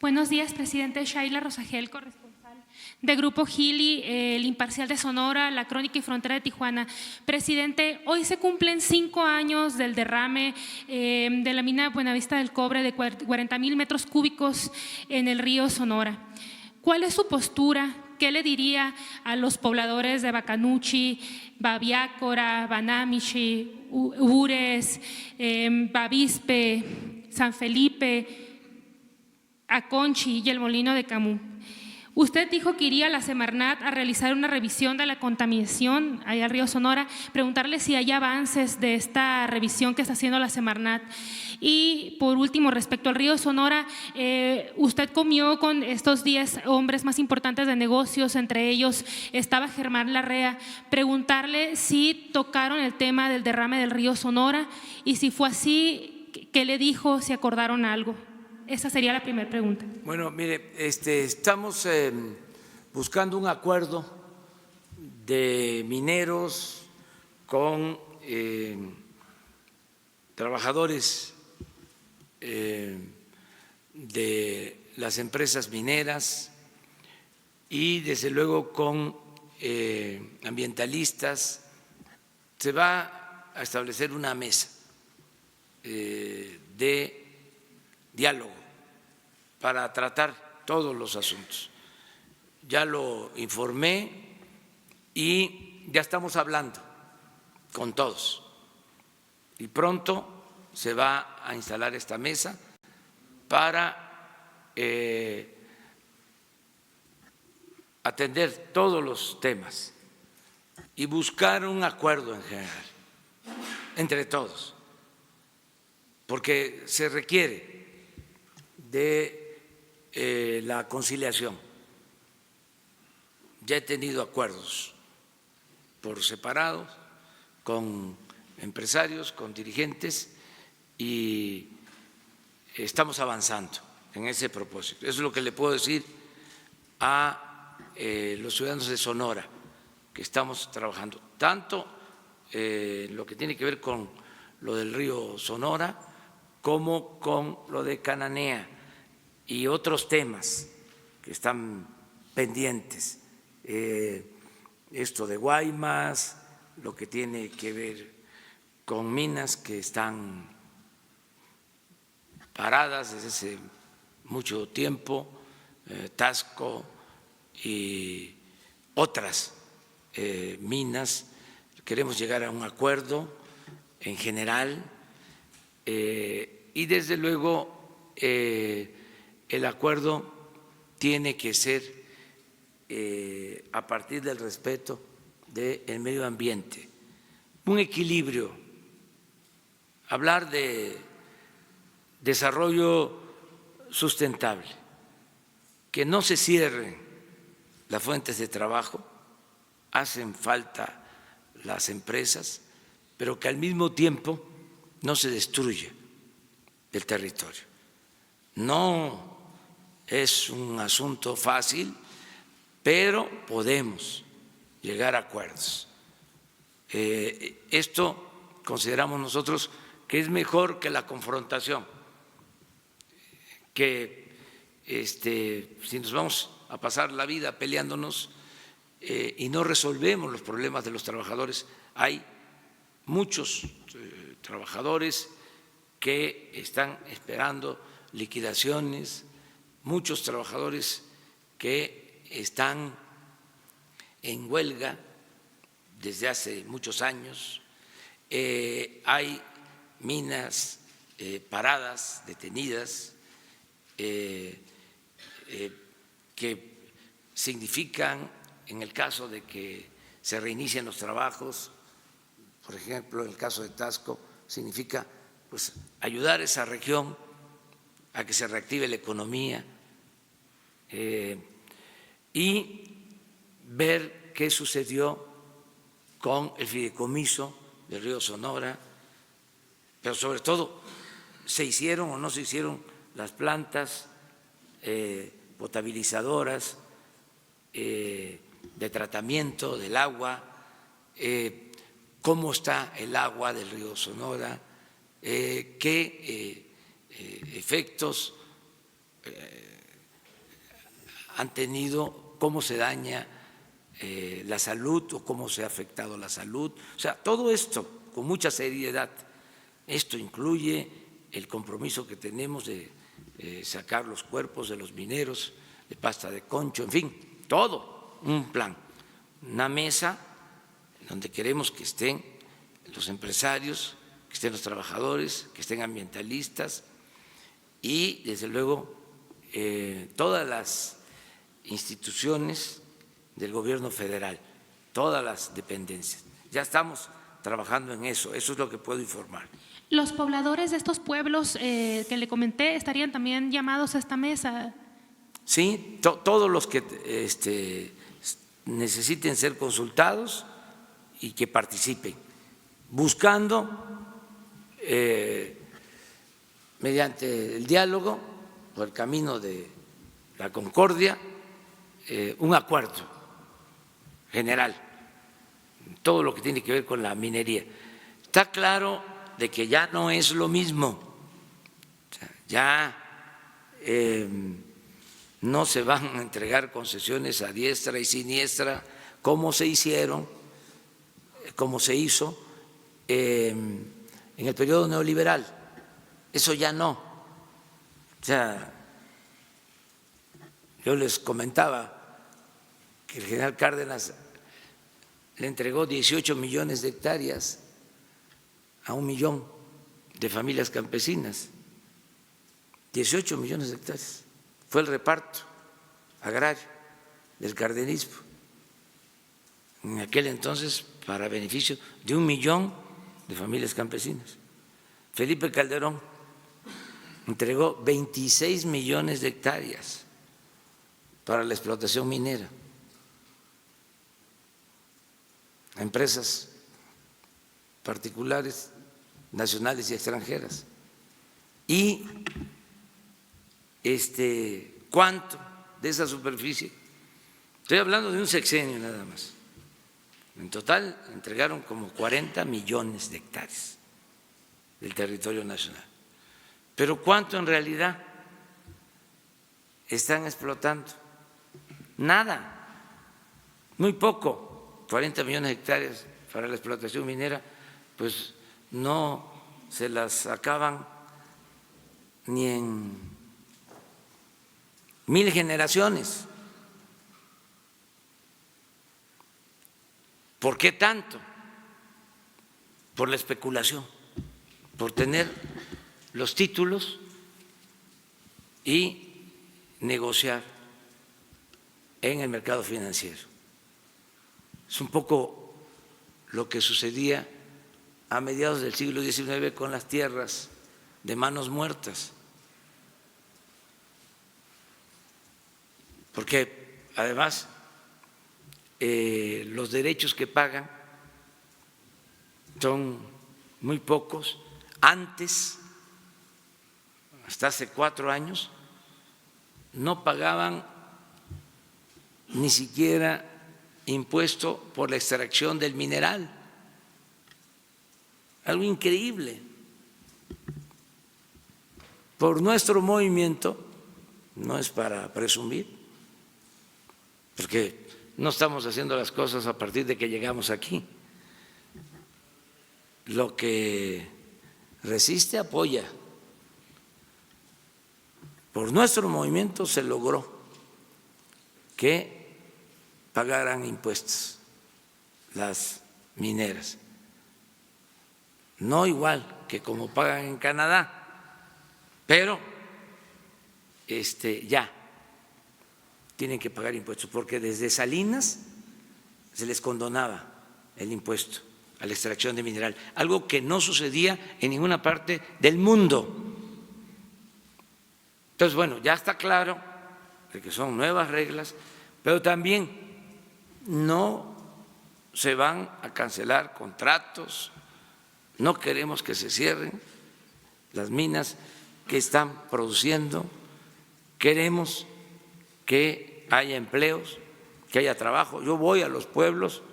Buenos días, presidente. Shaila Rosagel, corresponsal de Grupo Gili, El Imparcial de Sonora, La Crónica y Frontera de Tijuana. Presidente, hoy se cumplen 5 años del derrame de la mina Buenavista del Cobre de 40,000 metros cúbicos en el río Sonora. ¿Cuál es su postura? ¿Qué le diría a los pobladores de Bacanuchi, Babiácora, Banamichi, Ures, Bavispe, San Felipe, Aconchi y el Molino de Camus? Usted dijo que iría a la Semarnat a realizar una revisión de la contaminación allá al río Sonora, preguntarle si hay avances de esta revisión que está haciendo la Semarnat. Y por último, respecto al río Sonora, usted comió con estos 10 hombres más importantes de negocios, entre ellos estaba Germán Larrea, preguntarle si tocaron el tema del derrame del río Sonora y si fue así, ¿qué le dijo? ¿Si acordaron algo? Esa sería la primera pregunta. Bueno, mire, estamos buscando un acuerdo de mineros con trabajadores de las empresas mineras y desde luego con ambientalistas. Se va a establecer una mesa de diálogo para tratar todos los asuntos. Ya lo informé y ya estamos hablando con todos. Y pronto se va a instalar esta mesa atender todos los temas y buscar un acuerdo en general entre todos, porque se requiere de la conciliación. Ya he tenido acuerdos por separado con empresarios, con dirigentes, y estamos avanzando en ese propósito. Eso es lo que le puedo decir a los ciudadanos de Sonora, que estamos trabajando tanto lo que tiene que ver con lo del río Sonora como con lo de Cananea y otros temas que están pendientes. Esto de Guaymas, lo que tiene que ver con minas que están paradas desde hace mucho tiempo, Tasco y otras minas. Queremos llegar a un acuerdo en general y desde luego el acuerdo tiene que ser a partir del respeto del medio ambiente, un equilibrio, hablar de desarrollo sustentable, que no se cierren las fuentes de trabajo, hacen falta las empresas, pero que al mismo tiempo no se destruya el territorio. No es un asunto fácil, pero podemos llegar a acuerdos. Esto consideramos nosotros que es mejor que la confrontación, que si nos vamos a pasar la vida peleándonos y no resolvemos los problemas de los trabajadores. Hay muchos trabajadores que están esperando liquidaciones, muchos trabajadores que están en huelga desde hace muchos años, hay minas paradas, detenidas, que significan, en el caso de que se reinicien los trabajos, por ejemplo, en el caso de Tasco, significa pues ayudar a esa región a que se reactive la economía y ver qué sucedió con el fideicomiso del río Sonora, pero sobre todo, ¿se hicieron o no se hicieron las plantas potabilizadoras de tratamiento del agua? ¿Cómo está el agua del río Sonora? ¿Qué efectos han tenido? ¿Cómo se daña la salud o cómo se ha afectado la salud? O sea, todo esto con mucha seriedad. Esto incluye el compromiso que tenemos de sacar los cuerpos de los mineros de Pasta de Concho, en fin, todo un plan, una mesa donde queremos que estén los empresarios, que estén los trabajadores, que estén ambientalistas y, desde luego, todas las instituciones del gobierno federal, todas las dependencias. Ya estamos trabajando en eso es lo que puedo informar. ¿Los pobladores de estos pueblos que le comenté estarían también llamados a esta mesa? Sí, todos los que necesiten ser consultados y que participen, buscando mediante el diálogo, por el camino de la concordia, un acuerdo general, todo lo que tiene que ver con la minería. Está claro de que ya no es lo mismo, ya no se van a entregar concesiones a diestra y siniestra como se hicieron, como se hizo en el periodo neoliberal. Eso ya no. O sea, yo les comentaba que el general Cárdenas le entregó 18 millones de hectáreas a 1 millón de familias campesinas. 18 millones de hectáreas. Fue el reparto agrario. del cardenismo. En aquel entonces, para beneficio de 1 millón de familias campesinas. Felipe Calderón entregó 26 millones de hectáreas para la explotación minera a empresas particulares, nacionales y extranjeras. ¿Y cuánto de esa superficie? Estoy hablando de un sexenio nada más. En total entregaron como 40 millones de hectáreas del territorio nacional. Pero ¿cuánto en realidad están explotando? Nada, muy poco. 40 millones de hectáreas para la explotación minera, pues no se las acaban ni en 1000 generaciones. ¿Por qué tanto? Por la especulación, por tener los títulos y negociar en el mercado financiero. Es un poco lo que sucedía a mediados del siglo XIX con las tierras de manos muertas, porque además los derechos que pagan son muy pocos. Antes, hasta hace 4 años, no pagaban ni siquiera impuesto por la extracción del mineral. Algo increíble. Por nuestro movimiento, no es para presumir, porque no estamos haciendo las cosas a partir de que llegamos aquí. Lo que resiste apoya. Por nuestro movimiento se logró que pagaran impuestos las mineras, no igual que como pagan en Canadá, pero ya tienen que pagar impuestos, porque desde Salinas se les condonaba el impuesto a la extracción de mineral, algo que no sucedía en ninguna parte del mundo. Entonces, bueno, ya está claro de que son nuevas reglas, pero también no se van a cancelar contratos, no queremos que se cierren las minas que están produciendo, queremos que haya empleos, que haya trabajo. Yo voy a los pueblos,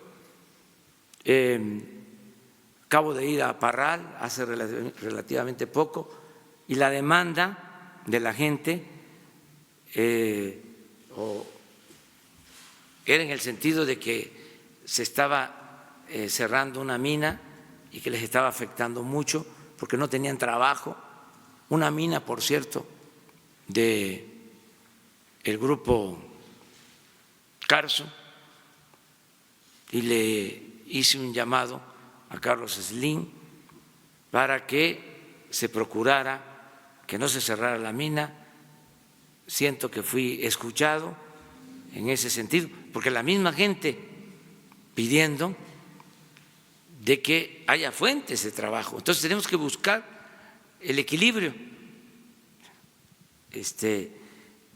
acabo de ir a Parral hace relativamente poco, y la demanda de la gente era en el sentido de que se estaba cerrando una mina y que les estaba afectando mucho porque no tenían trabajo. Una mina, por cierto, de el grupo Carso, y le hice un llamado a Carlos Slim para que se procurara que no se cerrara la mina. Siento que fui escuchado en ese sentido, porque la misma gente pidiendo de que haya fuentes de trabajo. Entonces tenemos que buscar el equilibrio.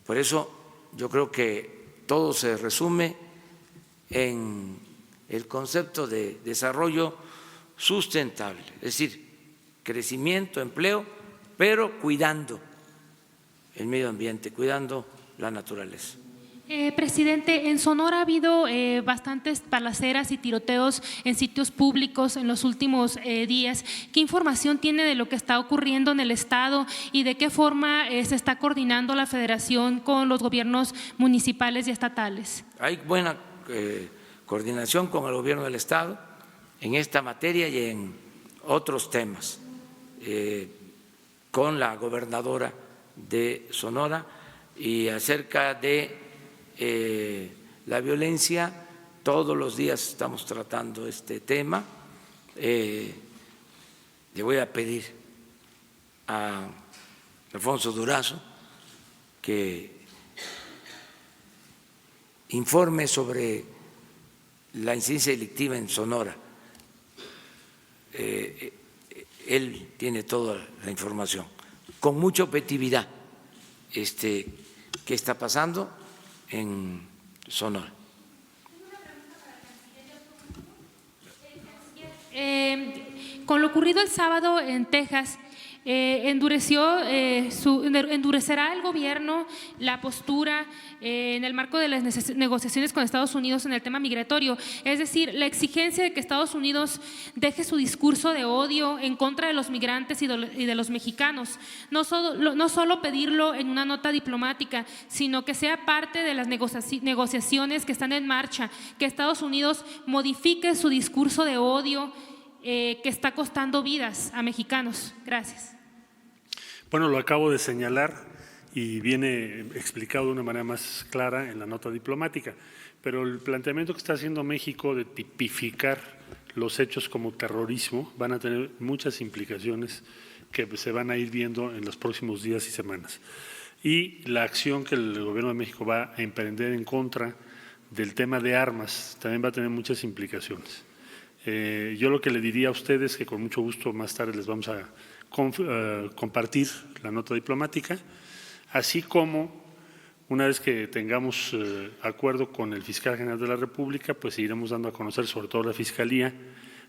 Por eso yo creo que todo se resume en el concepto de desarrollo sustentable, es decir, crecimiento, empleo, pero cuidando el medio ambiente, cuidando la naturaleza. Presidente, en Sonora ha habido bastantes balaceras y tiroteos en sitios públicos en los últimos días. ¿Qué información tiene de lo que está ocurriendo en el estado y de qué forma se está coordinando la federación con los gobiernos municipales y estatales? Hay buena coordinación con el gobierno del estado en esta materia y en otros temas, con la gobernadora de Sonora, y acerca de la violencia, todos los días estamos tratando este tema. Le voy a pedir a Alfonso Durazo que informe sobre la incidencia delictiva en Sonora. Él tiene toda la información, con mucha objetividad, qué está pasando en Sonora. Con lo ocurrido el sábado en Texas, endurecerá el gobierno la postura en el marco de las negociaciones con Estados Unidos en el tema migratorio, es decir, la exigencia de que Estados Unidos deje su discurso de odio en contra de los migrantes y de los mexicanos, no solo pedirlo en una nota diplomática, sino que sea parte de las negociaciones que están en marcha, que Estados Unidos modifique su discurso de odio que está costando vidas a mexicanos. Gracias. Bueno, lo acabo de señalar y viene explicado de una manera más clara en la nota diplomática, pero el planteamiento que está haciendo México de tipificar los hechos como terrorismo van a tener muchas implicaciones que se van a ir viendo en los próximos días y semanas. Y la acción que el Gobierno de México va a emprender en contra del tema de armas también va a tener muchas implicaciones. Yo lo que le diría a ustedes, que con mucho gusto más tarde les vamos a compartir la nota diplomática, así como una vez que tengamos acuerdo con el fiscal general de la República, pues iremos dando a conocer, sobre todo la Fiscalía,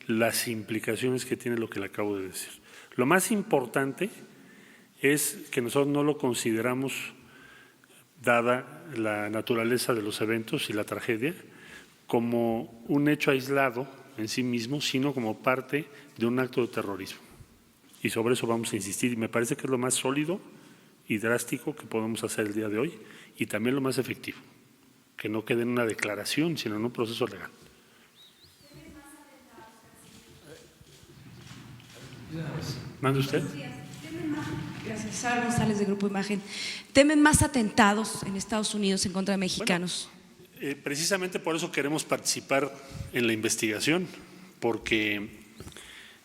las implicaciones que tiene lo que le acabo de decir. Lo más importante es que nosotros no lo consideramos, dada la naturaleza de los eventos y la tragedia, como un hecho aislado en sí mismo, sino como parte de un acto de terrorismo. Y sobre eso vamos a insistir, y me parece que es lo más sólido y drástico que podemos hacer el día de hoy, y también lo más efectivo, que no quede en una declaración, sino en un proceso legal. ¿Mande usted? Gracias. Sara González, de Grupo Imagen. ¿Temen más atentados en Estados Unidos en contra de mexicanos? Bueno, precisamente por eso queremos participar en la investigación, porque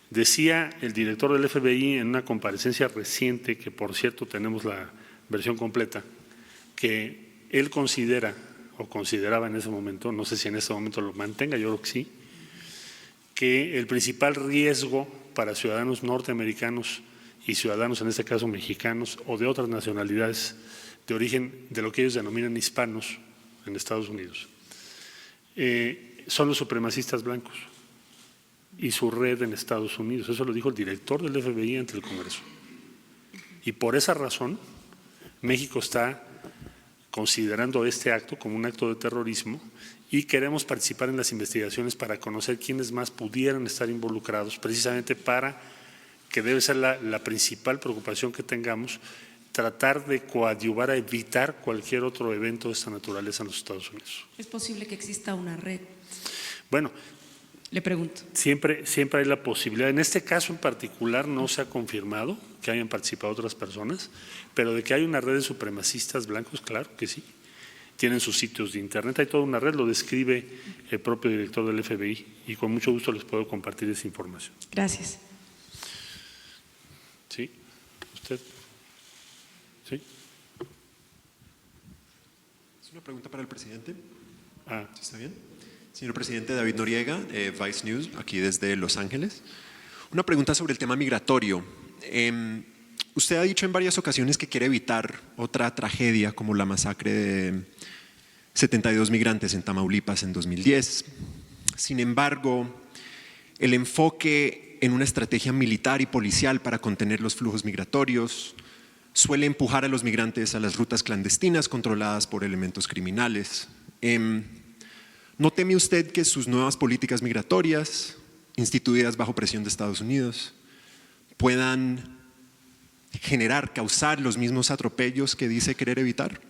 decía el director del FBI en una comparecencia reciente, que por cierto tenemos la versión completa, que él considera o consideraba en ese momento, no sé si en ese momento lo mantenga, yo creo que sí, que el principal riesgo para ciudadanos norteamericanos y ciudadanos, en este caso mexicanos o de otras nacionalidades de origen de lo que ellos denominan hispanos en Estados Unidos, son los supremacistas blancos y su red en Estados Unidos. Eso lo dijo el director del FBI ante el Congreso. Y por esa razón, México está considerando este acto como un acto de terrorismo y queremos participar en las investigaciones para conocer quiénes más pudieran estar involucrados, precisamente para que debe ser la principal preocupación que tengamos, tratar de coadyuvar a evitar cualquier otro evento de esta naturaleza en los Estados Unidos. ¿Es posible que exista una red? Bueno, le pregunto. Siempre hay la posibilidad. En este caso en particular no se ha confirmado que hayan participado otras personas, pero de que hay una red de supremacistas blancos, claro que sí. Tienen sus sitios de internet, hay toda una red, lo describe el propio director del FBI y con mucho gusto les puedo compartir esa información. Gracias. ¿Sí? ¿Usted? ¿Sí? Es una pregunta para el presidente. ¿Sí está bien? Señor presidente, David Noriega, Vice News, aquí desde Los Ángeles. Una pregunta sobre el tema migratorio. Usted ha dicho en varias ocasiones que quiere evitar otra tragedia como la masacre de 72 migrantes en Tamaulipas en 2010. Sin embargo, el enfoque en una estrategia militar y policial para contener los flujos migratorios suele empujar a los migrantes a las rutas clandestinas controladas por elementos criminales. ¿No teme usted que sus nuevas políticas migratorias, instituidas bajo presión de Estados Unidos, puedan causar los mismos atropellos que dice querer evitar?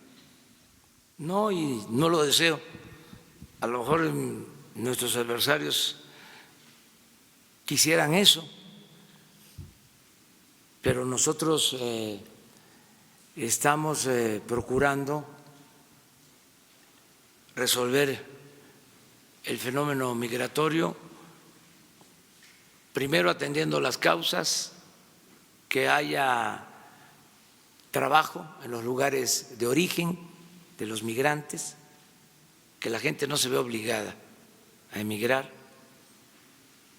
No, y no lo deseo. A lo mejor nuestros adversarios quisieran eso, pero nosotros estamos procurando resolver el fenómeno migratorio, primero atendiendo las causas, que haya trabajo en los lugares de origen de los migrantes, que la gente no se ve obligada a emigrar.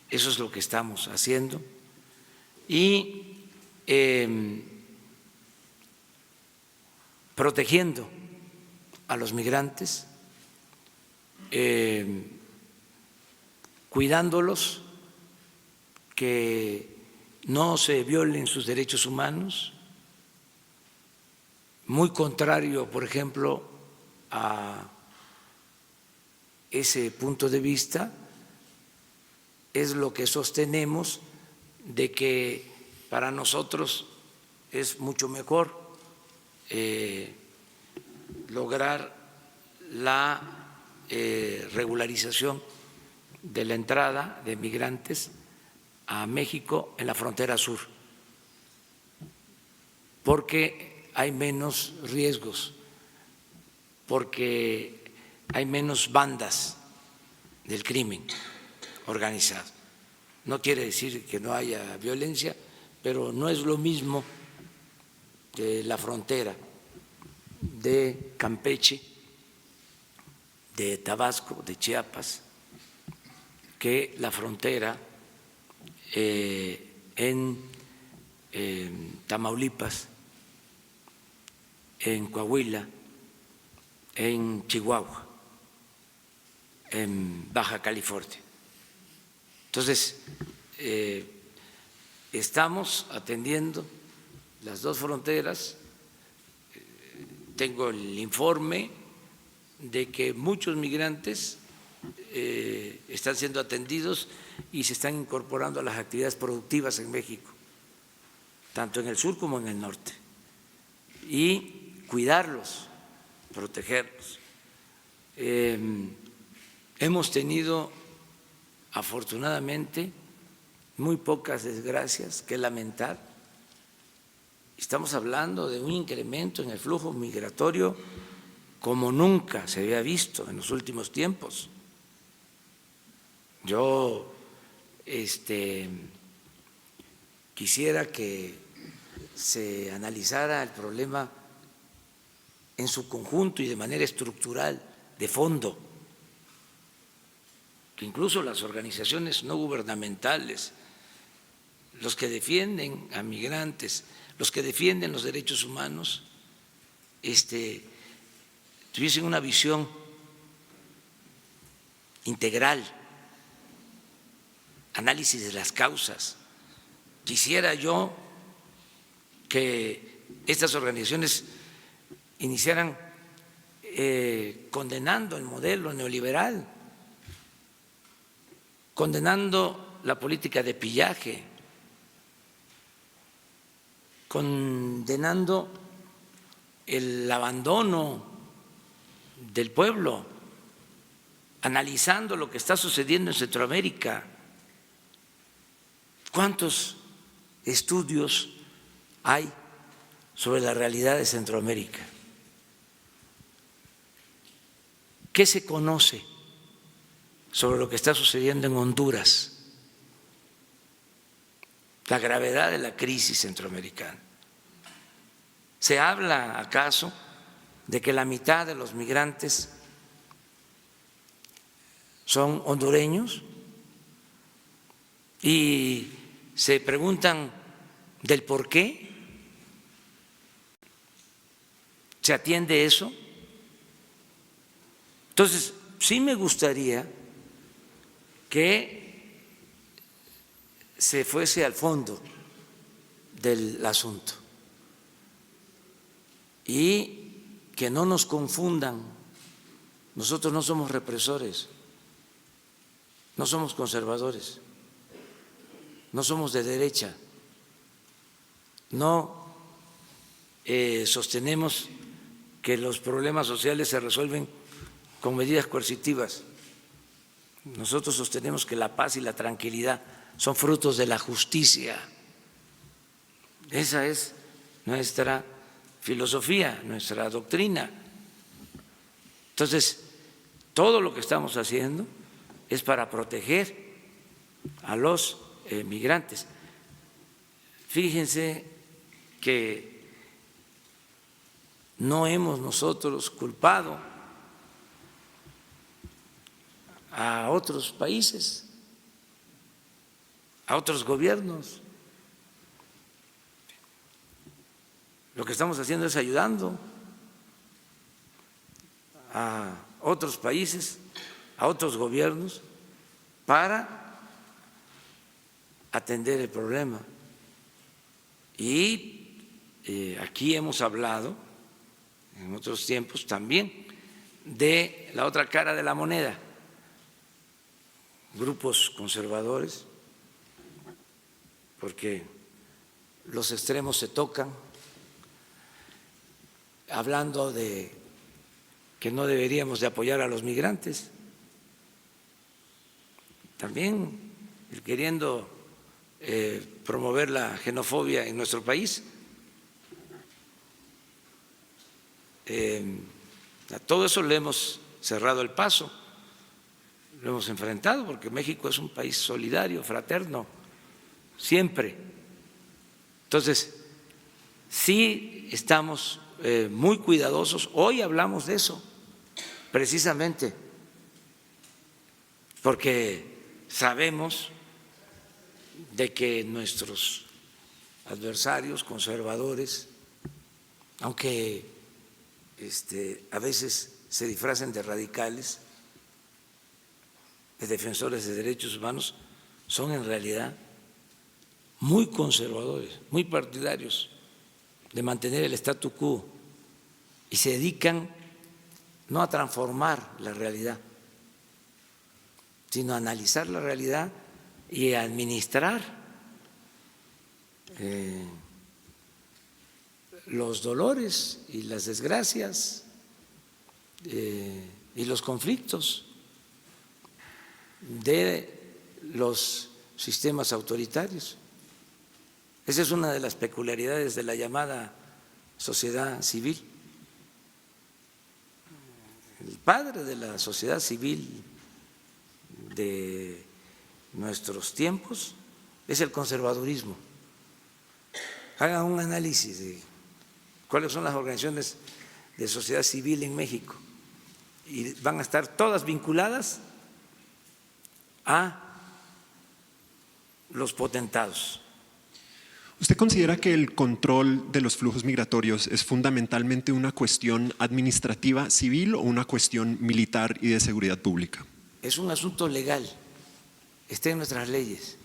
Eso es lo que estamos haciendo. Y protegiendo a los migrantes, cuidándolos, que no se violen sus derechos humanos, muy contrario, por ejemplo, a ese punto de vista, es lo que sostenemos de que para nosotros es mucho mejor lograr la regularización de la entrada de migrantes a México en la frontera sur, porque hay menos riesgos, porque hay menos bandas del crimen organizado. No quiere decir que no haya violencia, pero no es lo mismo de la frontera de Campeche, de Tabasco, de Chiapas, que la frontera en Tamaulipas, en Coahuila, en Chihuahua, en Baja California. Entonces, estamos atendiendo las dos fronteras. Tengo el informe de que muchos migrantes están siendo atendidos y se están incorporando a las actividades productivas en México, tanto en el sur como en el norte, y cuidarlos, protegerlos. Hemos tenido, afortunadamente, muy pocas desgracias que lamentar. Estamos hablando de un incremento en el flujo migratorio como nunca se había visto en los últimos tiempos. Yo quisiera que se analizara el problema en su conjunto y de manera estructural, de fondo, que incluso las organizaciones no gubernamentales, los que defienden a migrantes, los que defienden los derechos humanos, tuviesen una visión integral, análisis de las causas. Quisiera yo que estas organizaciones iniciaran condenando el modelo neoliberal, condenando la política de pillaje, condenando el abandono del pueblo, analizando lo que está sucediendo en Centroamérica. ¿Cuántos estudios hay sobre la realidad de Centroamérica? ¿Qué se conoce sobre lo que está sucediendo en Honduras? La gravedad de la crisis centroamericana. ¿Se habla acaso de que la mitad de los migrantes son hondureños? Y se preguntan del por qué. ¿Se atiende eso? Entonces, sí me gustaría que se fuese al fondo del asunto y que no nos confundan. Nosotros no somos represores, no somos conservadores, no somos de derecha, no sostenemos que los problemas sociales se resuelven con medidas coercitivas. Nosotros sostenemos que la paz y la tranquilidad son frutos de la justicia. Esa es nuestra filosofía, nuestra doctrina. Entonces, todo lo que estamos haciendo es para proteger a los migrantes. Fíjense que no hemos nosotros culpado a otros países, a otros gobiernos. Lo que estamos haciendo es ayudando a otros países, a otros gobiernos, para atender el problema. Y aquí hemos hablado, en otros tiempos también, de la otra cara de la moneda, grupos conservadores, porque los extremos se tocan, hablando de que no deberíamos de apoyar a los migrantes, también queriendo promover la xenofobia en nuestro país. A todo eso le hemos cerrado el paso, lo hemos enfrentado, porque México es un país solidario, fraterno, siempre. Entonces, sí estamos muy cuidadosos. Hoy hablamos de eso, precisamente, porque sabemos de que nuestros adversarios conservadores, aunque a veces se disfracen de radicales, de defensores de derechos humanos, son en realidad muy conservadores, muy partidarios de mantener el statu quo y se dedican no a transformar la realidad, sino a analizar la realidad y a administrar los dolores y las desgracias y los conflictos de los sistemas autoritarios. Esa es una de las peculiaridades de la llamada sociedad civil. El padre de la sociedad civil de nuestros tiempos es el conservadurismo. Hagan un análisis de cuáles son las organizaciones de sociedad civil en México y van a estar todas vinculadas a los potentados. ¿Usted considera que el control de los flujos migratorios es fundamentalmente una cuestión administrativa civil o una cuestión militar y de seguridad pública? Es un asunto legal, está en nuestras leyes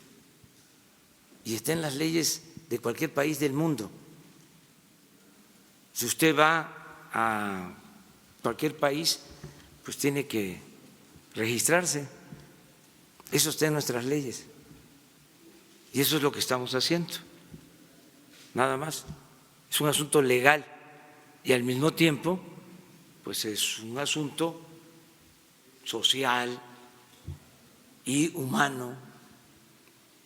y está en las leyes de cualquier país del mundo. Si usted va a cualquier país, pues tiene que registrarse. Eso está en nuestras leyes y eso es lo que estamos haciendo. Nada más. Es un asunto legal y al mismo tiempo, pues es un asunto social y humano.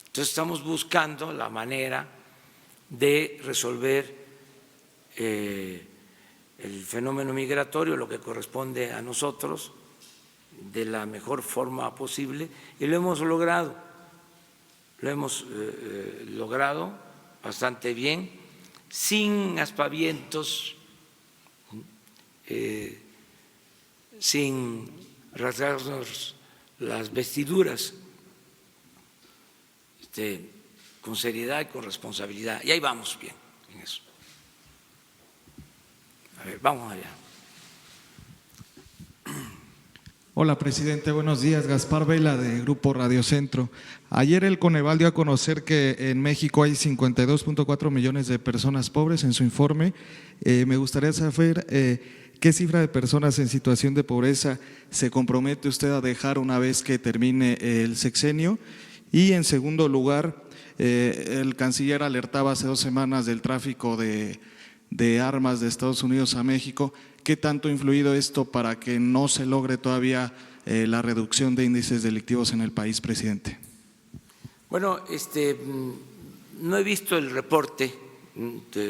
Entonces estamos buscando la manera de resolver el fenómeno migratorio, lo que corresponde a nosotros, de la mejor forma posible y lo hemos logrado. Lo hemos logrado bastante bien, sin aspavientos, sin rasgarnos las vestiduras, con seriedad y con responsabilidad. Y ahí vamos bien en eso. A ver, vamos allá. Hola, presidente. Buenos días. Gaspar Vela, de Grupo Radio Centro. Ayer el Coneval dio a conocer que en México hay 52.4 millones de personas pobres en su informe. Me gustaría saber qué cifra de personas en situación de pobreza se compromete usted a dejar una vez que termine el sexenio. Y en segundo lugar, el canciller alertaba hace 2 semanas del tráfico de armas de Estados Unidos a México. ¿Qué tanto ha influido esto para que no se logre todavía la reducción de índices delictivos en el país, presidente? Bueno, no he visto el reporte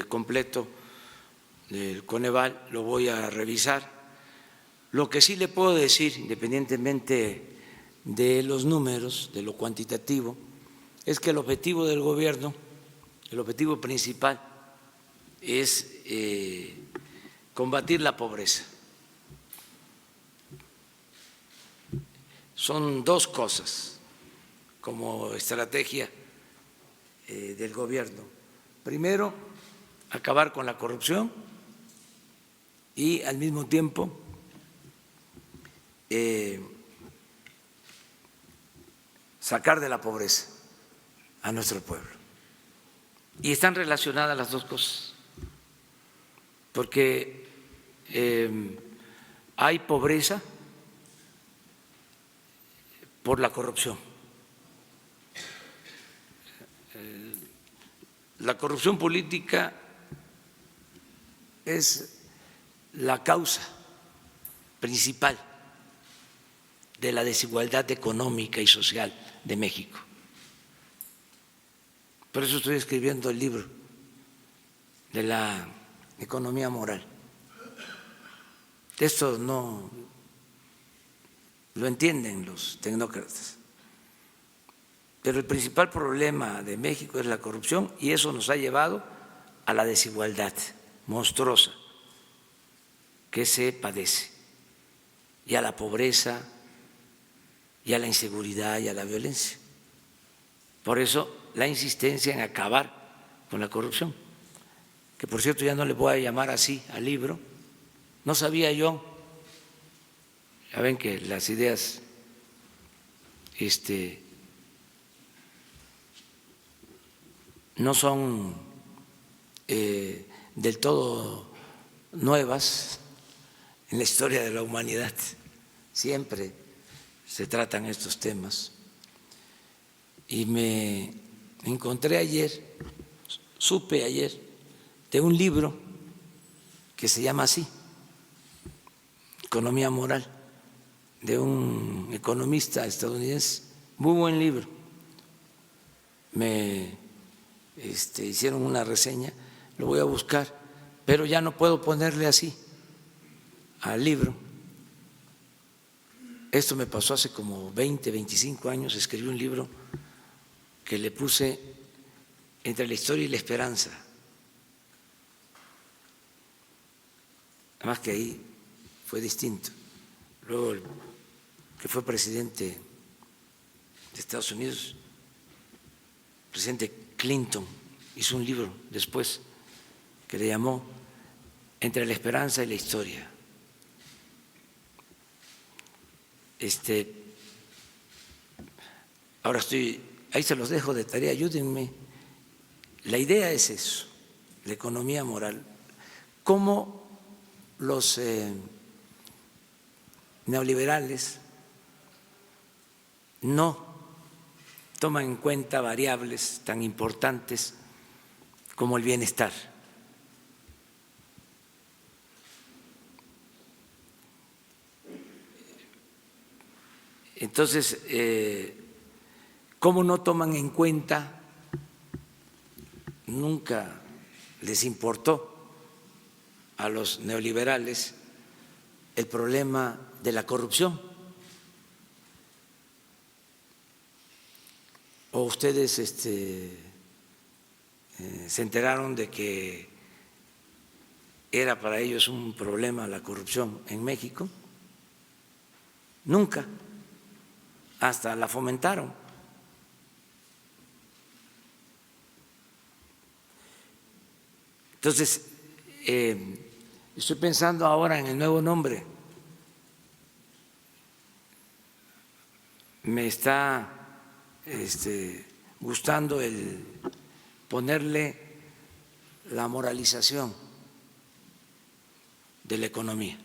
completo del Coneval, lo voy a revisar. Lo que sí le puedo decir, independientemente de los números, de lo cuantitativo, es que el objetivo del gobierno, el objetivo principal es combatir la pobreza. son dos cosas como estrategia del gobierno. Primero, acabar con la corrupción y al mismo tiempo sacar de la pobreza a nuestro pueblo. Y están relacionadas las dos cosas, porque hay pobreza por la corrupción. La corrupción política es la causa principal de la desigualdad económica y social de México. Por eso estoy escribiendo el libro de la economía moral. Esto no lo entienden los tecnócratas, pero el principal problema de México es la corrupción y eso nos ha llevado a la desigualdad monstruosa que se padece, y a la pobreza, y a la inseguridad, y a la violencia. Por eso la insistencia en acabar con la corrupción, que por cierto ya no le voy a llamar así al libro. No sabía yo, ya ven que las ideas no son del todo nuevas en la historia de la humanidad, siempre se tratan estos temas. Y me encontré ayer, supe ayer, de un libro que se llama así, Economía Moral, de un economista estadounidense, muy buen libro. Me hicieron una reseña, lo voy a buscar, pero ya no puedo ponerle así al libro. Esto me pasó hace como 20, 25 años, escribí un libro que le puse Entre la historia y la esperanza. Además que ahí fue distinto. Luego el que fue presidente de Estados Unidos, el presidente Clinton, hizo un libro después que le llamó Entre la esperanza y la historia. Ahora ahí se los dejo de tarea, ayúdenme. La idea es eso, la economía moral. Cómo los neoliberales no toman en cuenta variables tan importantes como el bienestar. Entonces, ¿cómo no toman en cuenta? Nunca les importó a los neoliberales el problema de la corrupción. ¿O ustedes se enteraron de que era para ellos un problema la corrupción en México? Nunca. Hasta la fomentaron. Entonces, estoy pensando ahora en el nuevo nombre. Me está gustando el ponerle la moralización de la economía.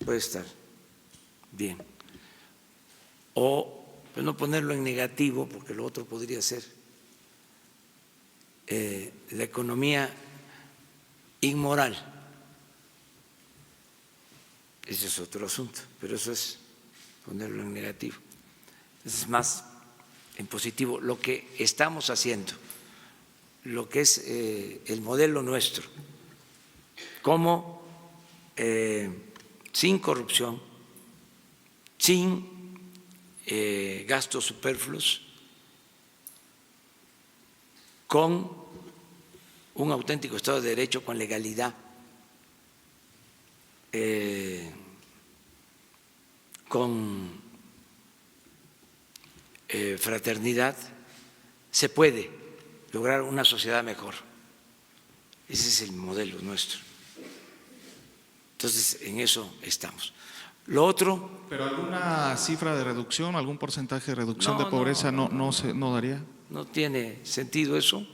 Puede estar bien. O pues no ponerlo en negativo, porque lo otro podría ser la economía inmoral. Ese es otro asunto, pero eso es ponerlo en negativo. Es más en positivo. Lo que estamos haciendo, lo que es el modelo nuestro, cómo sin corrupción, sin gastos superfluos, con un auténtico Estado de Derecho, con legalidad, con fraternidad, se puede lograr una sociedad mejor. Ese es el modelo nuestro. Entonces, en eso estamos. Lo otro… ¿Pero alguna cifra de reducción, algún porcentaje de reducción de pobreza no daría? No tiene sentido eso.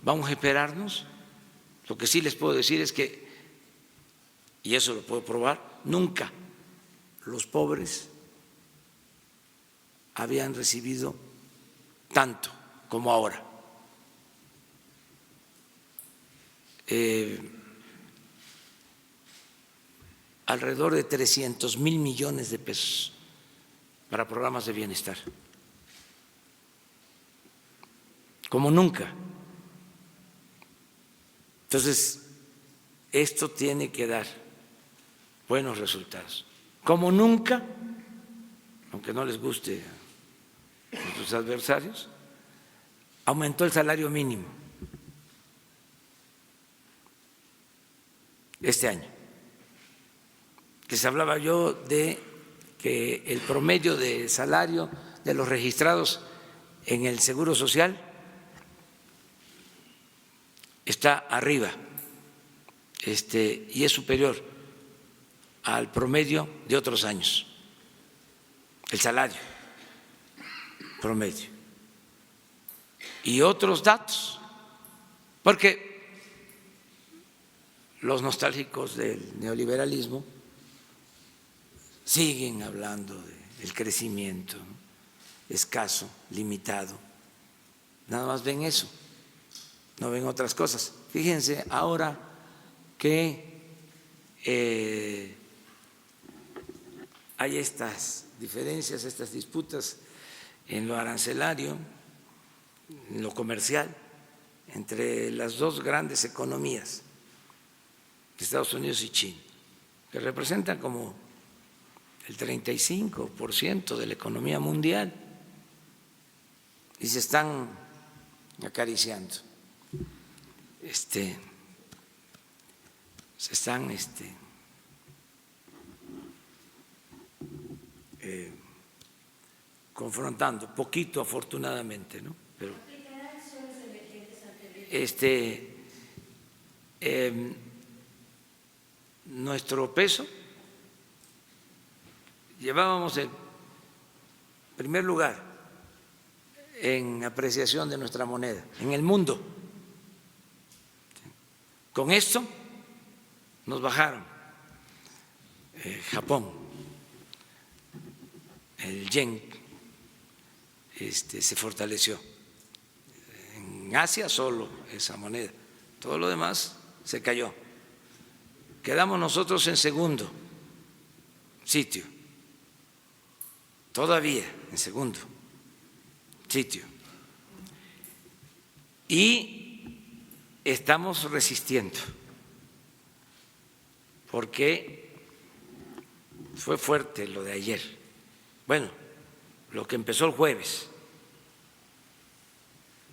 Vamos a esperarnos. Lo que sí les puedo decir es que, y eso lo puedo probar, nunca los pobres habían recibido tanto como ahora. Alrededor de 300,000 millones de pesos para programas de bienestar, como nunca. Entonces, esto tiene que dar buenos resultados. Como nunca, aunque no les guste a sus adversarios, aumentó el salario mínimo este año. Les hablaba yo de que el promedio de salario de los registrados en el Seguro Social está arriba y es superior al promedio de otros años, el salario promedio. Y otros datos, porque los nostálgicos del neoliberalismo siguen hablando del crecimiento, ¿no?, escaso, limitado. Nada más ven eso, no ven otras cosas. Fíjense ahora que hay estas diferencias, estas disputas en lo arancelario, en lo comercial, entre las dos grandes economías, Estados Unidos y China, que representan como el 35% de la economía mundial y se están acariciando, se están confrontando, poquito afortunadamente, ¿no? Pero nuestro peso, llevábamos el primer lugar en apreciación de nuestra moneda en el mundo. Con esto nos bajaron Japón, el yen se fortaleció. En Asia solo esa moneda, todo lo demás se cayó. Quedamos nosotros en segundo sitio, todavía en segundo sitio. Y estamos resistiendo, porque fue fuerte lo de ayer. Bueno, lo que empezó el jueves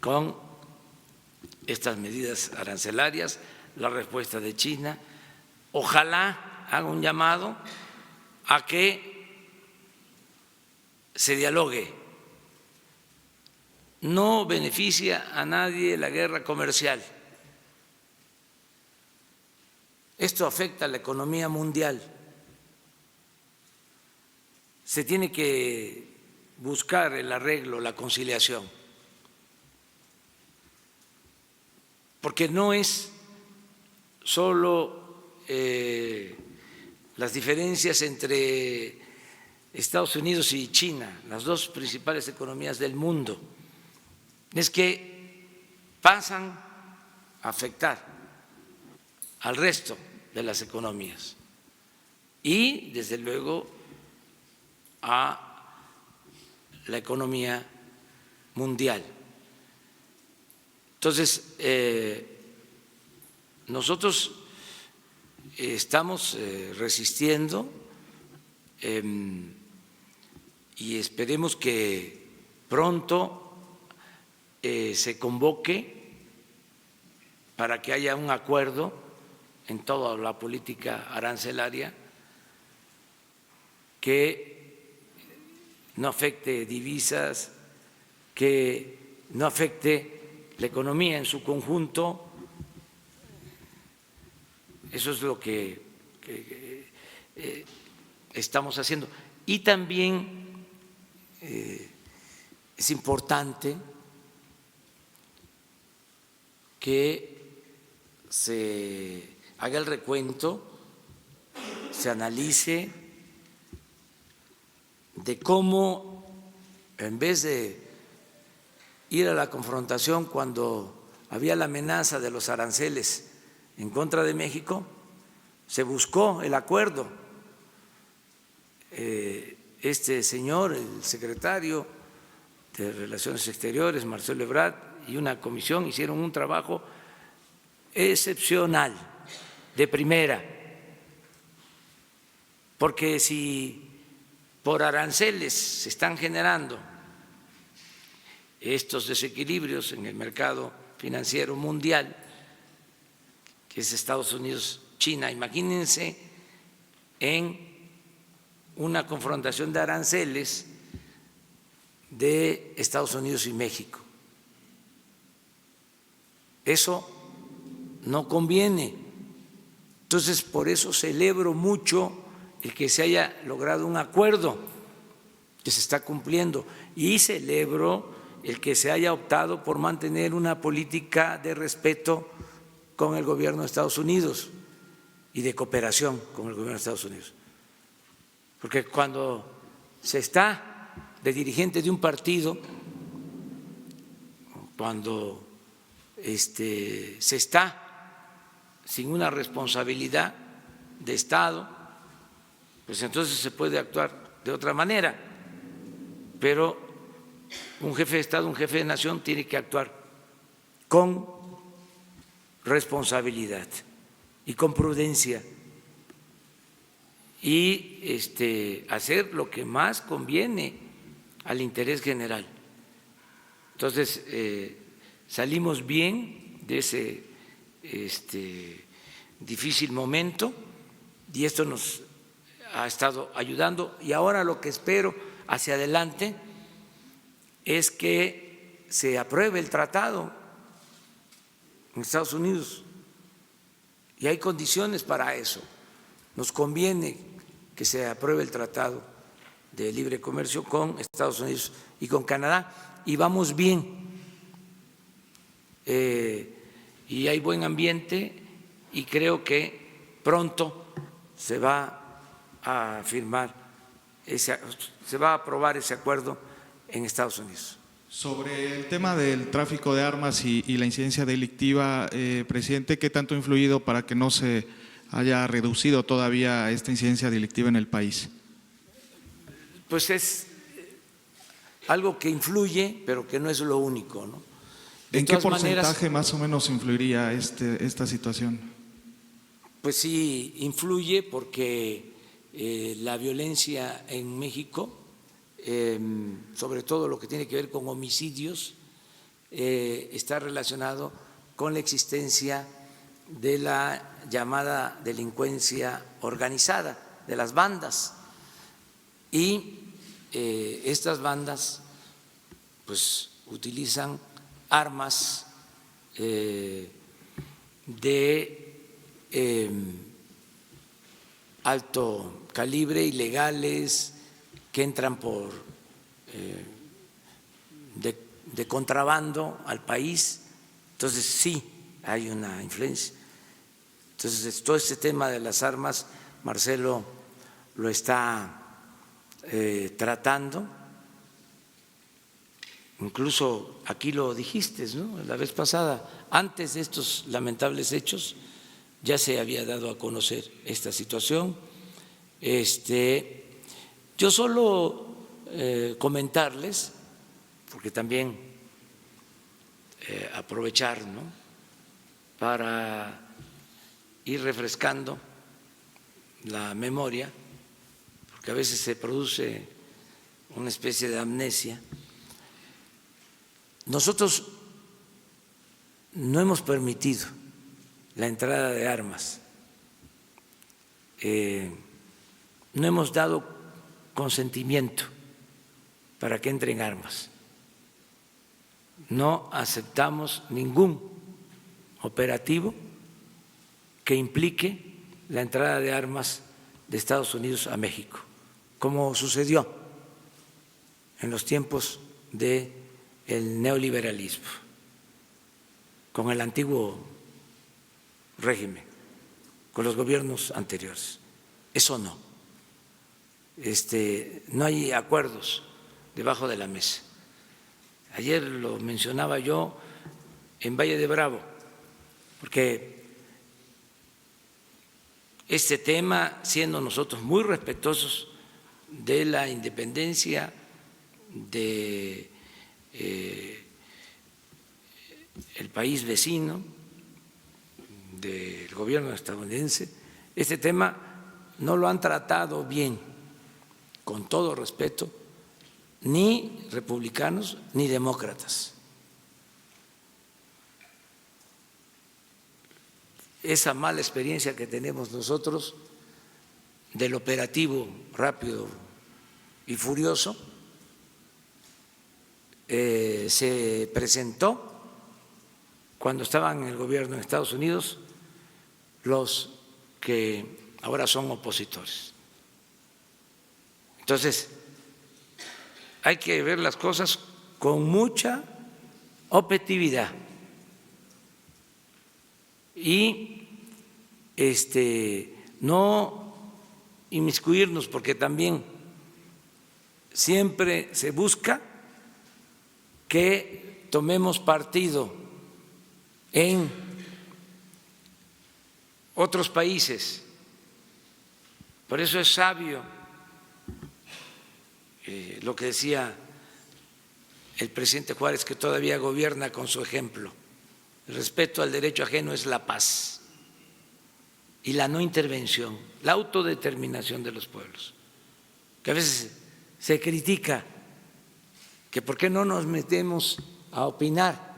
con estas medidas arancelarias, la respuesta de China. Ojalá haga un llamado a que se dialogue. No beneficia a nadie la guerra comercial. Esto afecta a la economía mundial. Se tiene que buscar el arreglo, la conciliación, porque no es solo las diferencias entre Estados Unidos y China, las dos principales economías del mundo, es que pasan a afectar al resto de las economías y, desde luego, a la economía mundial. Entonces, nosotros estamos resistiendo y esperemos que pronto se convoque para que haya un acuerdo en toda la política arancelaria que no afecte divisas, que no afecte la economía en su conjunto. Eso es lo que estamos haciendo. Y también es importante que se haga el recuento, se analice de cómo, en vez de ir a la confrontación cuando había la amenaza de los aranceles en contra de México, se buscó el acuerdo. Este señor, el secretario de Relaciones Exteriores, Marcelo Ebrard, y una comisión hicieron un trabajo excepcional, de primera, porque si por aranceles se están generando estos desequilibrios en el mercado financiero mundial, que es Estados Unidos, China, imagínense en una confrontación de aranceles de Estados Unidos y México. Eso no conviene. Entonces, por eso celebro mucho el que se haya logrado un acuerdo que se está cumpliendo, y celebro el que se haya optado por mantener una política de respeto con el gobierno de Estados Unidos y de cooperación con el gobierno de Estados Unidos. Porque cuando se está de dirigente de un partido, cuando se está sin una responsabilidad de Estado, pues entonces se puede actuar de otra manera. Pero un jefe de Estado, un jefe de nación tiene que actuar con responsabilidad y con prudencia y hacer lo que más conviene al interés general. Entonces, salimos bien de ese difícil momento y esto nos ha estado ayudando, y ahora lo que espero hacia adelante es que se apruebe el tratado en Estados Unidos, y hay condiciones para eso. Nos conviene que se apruebe el tratado de libre comercio con Estados Unidos y con Canadá, y vamos bien, y hay buen ambiente, y creo que pronto se va a firmar se va a aprobar ese acuerdo en Estados Unidos. Sobre el tema del tráfico de armas y la incidencia delictiva, presidente, ¿qué tanto ha influido para que no se haya reducido todavía esta incidencia delictiva en el país? Pues es algo que influye, pero que no es lo único, ¿no? ¿En qué porcentaje más o menos influiría esta situación? Pues sí, influye porque la violencia en México, sobre todo lo que tiene que ver con homicidios, está relacionado con la existencia de la llamada delincuencia organizada, de las bandas. Y estas bandas pues utilizan armas de alto calibre, ilegales, que entran por de contrabando al país. Entonces sí hay una influencia. Entonces todo este tema de las armas, Marcelo lo está tratando. Incluso aquí lo dijiste, ¿no? La vez pasada, antes de estos lamentables hechos, ya se había dado a conocer esta situación. Yo solo comentarles, porque también aprovechar, ¿no?, para ir refrescando la memoria, porque a veces se produce una especie de amnesia. Nosotros no hemos permitido la entrada de armas, no hemos dado consentimiento para que entren armas. No aceptamos ningún operativo que implique la entrada de armas de Estados Unidos a México, como sucedió en los tiempos del neoliberalismo, con el antiguo régimen, con los gobiernos anteriores. Eso no. No hay acuerdos debajo de la mesa. Ayer lo mencionaba yo en Valle de Bravo, porque este tema, siendo nosotros muy respetuosos de la independencia de el país vecino, del gobierno estadounidense, este tema no lo han tratado bien, con todo respeto, ni republicanos ni demócratas. Esa mala experiencia que tenemos nosotros del operativo rápido y furioso se presentó cuando estaban en el gobierno de Estados Unidos los que ahora son opositores. Entonces, hay que ver las cosas con mucha objetividad y no inmiscuirnos, porque también siempre se busca que tomemos partido en otros países. Por eso es sabio lo que decía el presidente Juárez, que todavía gobierna con su ejemplo. El respeto al derecho ajeno es la paz y la no intervención, la autodeterminación de los pueblos. Que a veces se critica que por qué no nos metemos a opinar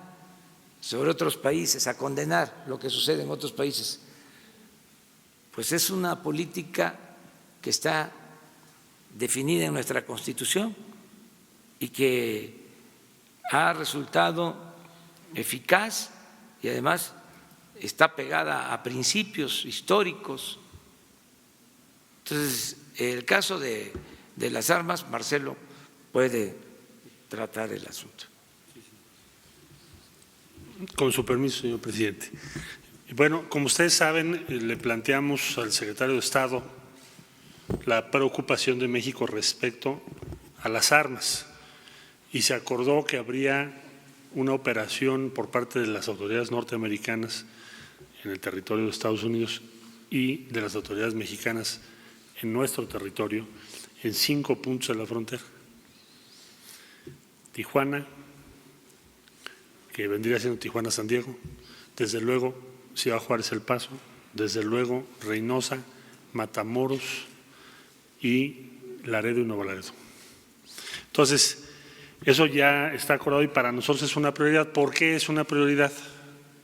sobre otros países, a condenar lo que sucede en otros países. Pues es una política que está definida en nuestra Constitución y que ha resultado eficaz y además está pegada a principios históricos. Entonces, el caso de las armas, Marcelo puede tratar el asunto. Con su permiso, señor presidente. Bueno, como ustedes saben, le planteamos al secretario de Estado la preocupación de México respecto a las armas y se acordó que habría una operación por parte de las autoridades norteamericanas en el territorio de Estados Unidos y de las autoridades mexicanas en nuestro territorio en 5 puntos de la frontera. Tijuana, que vendría siendo Tijuana-San Diego, desde luego Ciudad Juárez El Paso, desde luego Reynosa, Matamoros y Laredo y Nuevo Laredo. Entonces, eso ya está acordado y para nosotros es una prioridad. ¿Por qué es una prioridad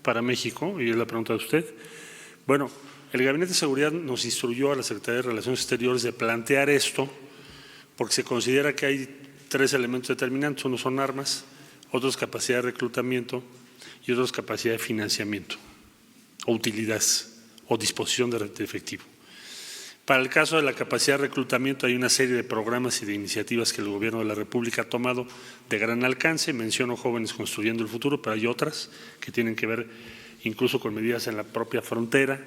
para México? Y es la pregunta de usted. Bueno, el Gabinete de Seguridad nos instruyó a la Secretaría de Relaciones Exteriores de plantear esto porque se considera que hay 3 elementos determinantes. Uno son armas, otros capacidad de reclutamiento y otros capacidad de financiamiento o utilidades o disposición de efectivo. Para el caso de la capacidad de reclutamiento hay una serie de programas y de iniciativas que el Gobierno de la República ha tomado de gran alcance. Menciono Jóvenes Construyendo el Futuro, pero hay otras que tienen que ver incluso con medidas en la propia frontera,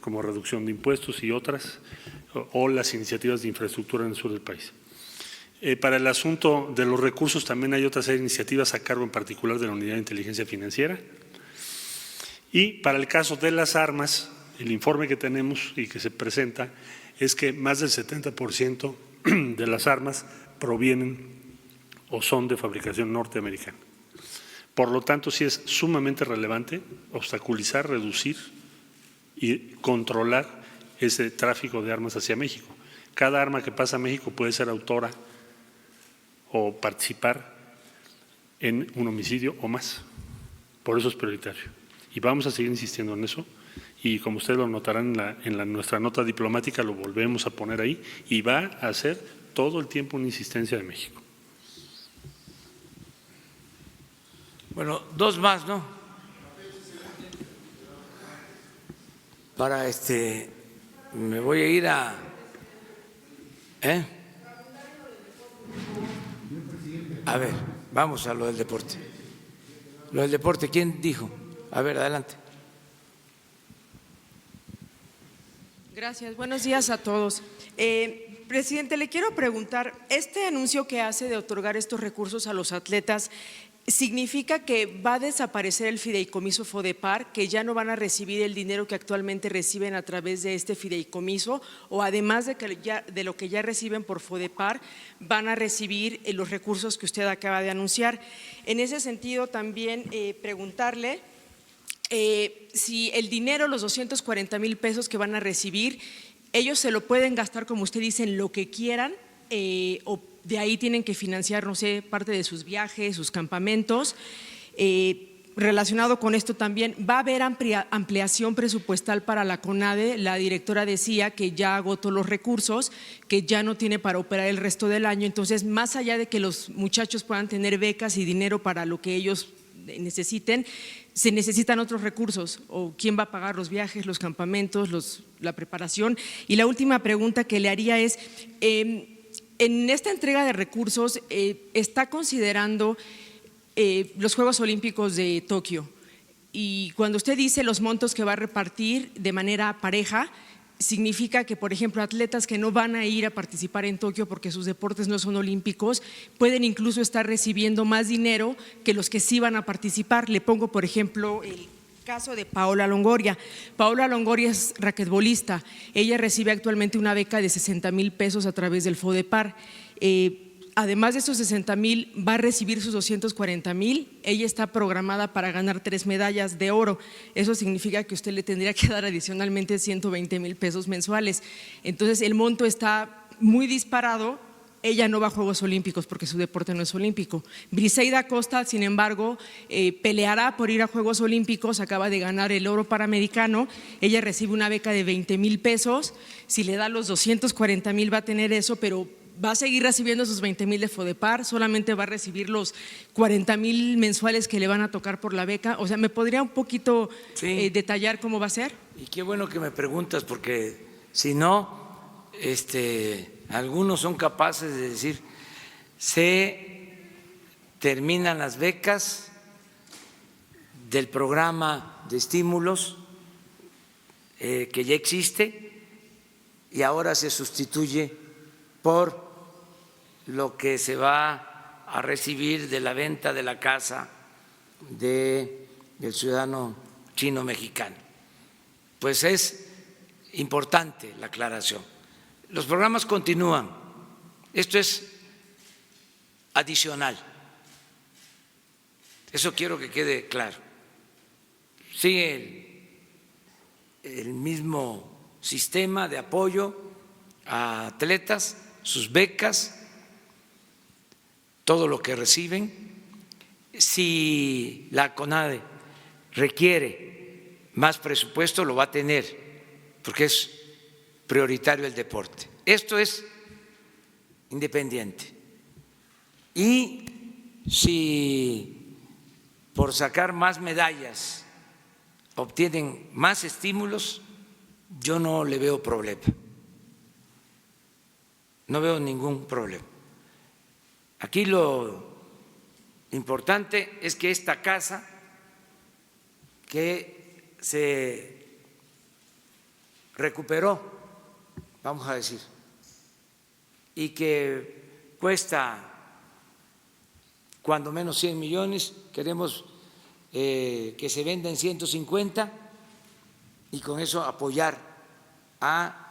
como reducción de impuestos y otras, o las iniciativas de infraestructura en el sur del país. Para el asunto de los recursos también hay otra serie de iniciativas a cargo en particular de la Unidad de Inteligencia Financiera. Y para el caso de las armas, el informe que tenemos y que se presenta es que más del 70% de las armas provienen o son de fabricación norteamericana. Por lo tanto, sí es sumamente relevante obstaculizar, reducir y controlar ese tráfico de armas hacia México. Cada arma que pasa a México puede ser autora o participar en un homicidio o más. Por eso es prioritario. Y vamos a seguir insistiendo en eso. Y como ustedes lo notarán en nuestra nota diplomática, lo volvemos a poner ahí y va a ser todo el tiempo una insistencia de México. Bueno, dos más, ¿no? Para me voy a ir a… A ver, vamos a lo del deporte. Lo del deporte, ¿quién dijo? A ver, adelante. Gracias, buenos días a todos. Presidente, le quiero preguntar, este anuncio que hace de otorgar estos recursos a los atletas, ¿significa que va a desaparecer el fideicomiso FODEPAR, que ya no van a recibir el dinero que actualmente reciben a través de este fideicomiso, o además de lo que ya reciben por FODEPAR, van a recibir los recursos que usted acaba de anunciar? En ese sentido, también preguntarle si el dinero, los 240,000 pesos que van a recibir, ellos se lo pueden gastar, como usted dice, en lo que quieran, o de ahí tienen que financiar, no sé, parte de sus viajes, sus campamentos. Relacionado con esto también, ¿va a haber ampliación presupuestal para la CONADE? La directora decía que ya agotó los recursos, que ya no tiene para operar el resto del año. Entonces, más allá de que los muchachos puedan tener becas y dinero para lo que ellos necesiten, se necesitan otros recursos, o quién va a pagar los viajes, los campamentos, la preparación. Y la última pregunta que le haría es, en esta entrega de recursos, ¿está considerando los Juegos Olímpicos de Tokio? Y cuando usted dice los montos que va a repartir de manera pareja, significa que, por ejemplo, atletas que no van a ir a participar en Tokio porque sus deportes no son olímpicos, pueden incluso estar recibiendo más dinero que los que sí van a participar. Le pongo, por ejemplo, el caso de Paola Longoria. Paola Longoria es raquetbolista. Ella recibe actualmente una beca de 60,000 pesos a través del FODEPAR. Además de esos 60,000, va a recibir sus 240,000. Ella está programada para ganar 3 medallas de oro. Eso significa que usted le tendría que dar adicionalmente 120,000 pesos mensuales. Entonces, el monto está muy disparado. Ella no va a Juegos Olímpicos porque su deporte no es olímpico. Briseida Costa, sin embargo, peleará por ir a Juegos Olímpicos, acaba de ganar el oro panamericano. Ella recibe una beca de 20,000 pesos. Si le da los 240,000 va a tener eso, pero va a seguir recibiendo sus 20,000 de FODEPAR, solamente va a recibir los 40,000 mensuales que le van a tocar por la beca. O sea, ¿me podría un poquito detallar cómo va a ser? Y qué bueno que me preguntas, porque si no, algunos son capaces de decir, se terminan las becas del programa de estímulos que ya existe y ahora se sustituye por lo que se va a recibir de la venta de la casa del ciudadano chino-mexicano. Pues es importante la aclaración. Los programas continúan, esto es adicional, eso quiero que quede claro. Sigue el mismo sistema de apoyo a atletas, sus becas, todo lo que reciben. Si la CONADE requiere más presupuesto, lo va a tener, porque es prioritario el deporte. Esto es independiente. Y si por sacar más medallas obtienen más estímulos, yo no le veo problema. No veo ningún problema. Aquí lo importante es que esta casa que se recuperó, vamos a decir, y que cuesta cuando menos 100 millones, queremos que se venda en 150 y con eso apoyar a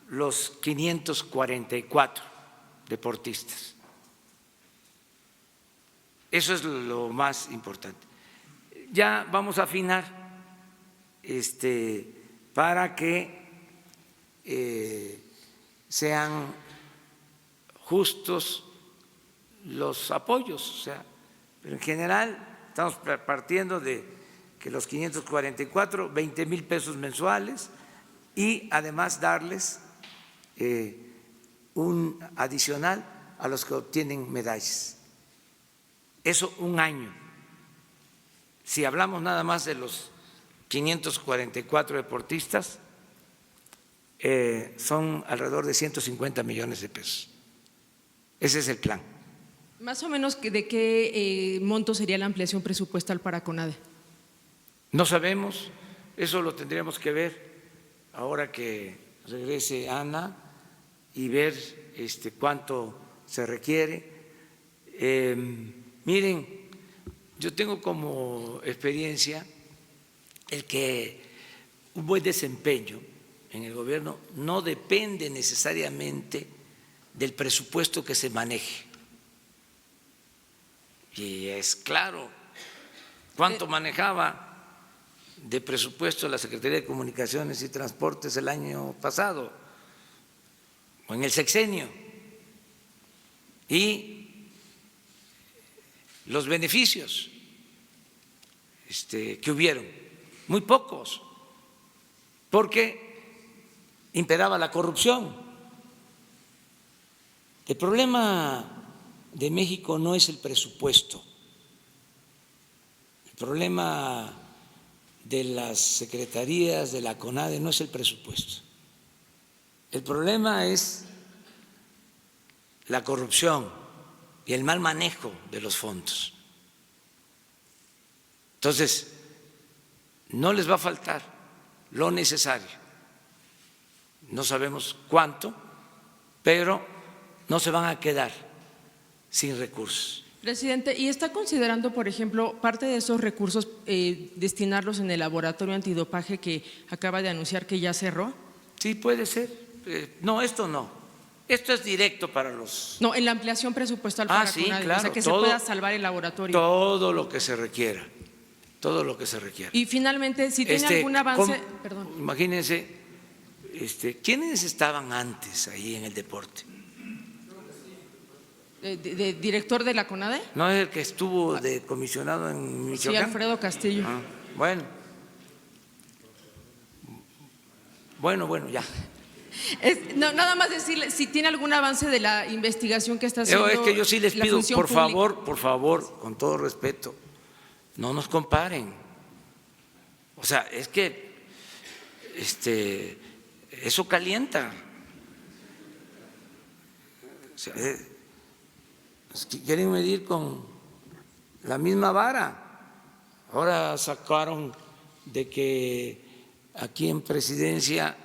los 544 deportistas. Eso es lo más importante. Ya vamos a afinar para que sean justos los apoyos, o sea, pero en general estamos partiendo de que los 544, 20,000 pesos mensuales y además darles un adicional a los que obtienen medallas. Eso un año. Si hablamos nada más de los 544 deportistas, son alrededor de 150 millones de pesos. Ese es el plan. Más o menos, ¿de qué monto sería la ampliación presupuestal para CONADE? No sabemos, eso lo tendríamos que ver ahora que regrese Ana y ver cuánto se requiere. Miren, yo tengo como experiencia el que un buen desempeño en el gobierno no depende necesariamente del presupuesto que se maneje. Y es claro, ¿cuánto manejaba de presupuesto la Secretaría de Comunicaciones y Transportes el año pasado o en el sexenio? Y los beneficios que hubieron, muy pocos, porque imperaba la corrupción. El problema de México no es el presupuesto, el problema de las secretarías de la CONADE no es el presupuesto, el problema es la corrupción y el mal manejo de los fondos. Entonces, no les va a faltar lo necesario, no sabemos cuánto, pero no se van a quedar sin recursos. Presidente, ¿y está considerando, por ejemplo, parte de esos recursos destinarlos en el laboratorio antidopaje que acaba de anunciar que ya cerró? Sí, puede ser. No, esto no. Esto es directo para los… No, en la ampliación presupuestal para sí, CONADE, claro, o sea, que todo, se pueda salvar el laboratorio. Todo lo que se requiera, todo lo que se requiera. Y finalmente, si tiene algún avance… Perdón. Imagínense, ¿quiénes estaban antes ahí en el deporte? ¿De director de la CONADE? ¿No es el que estuvo de comisionado en Michoacán? Sí, Alfredo Castillo. Bueno, ya. No, nada más decirle si tiene algún avance de la investigación que está haciendo. Es que yo sí les pido, por pública. favor, con todo respeto, no nos comparen. O sea, es que eso calienta. O sea, quieren medir con la misma vara. Ahora sacaron de que aquí en Presidencia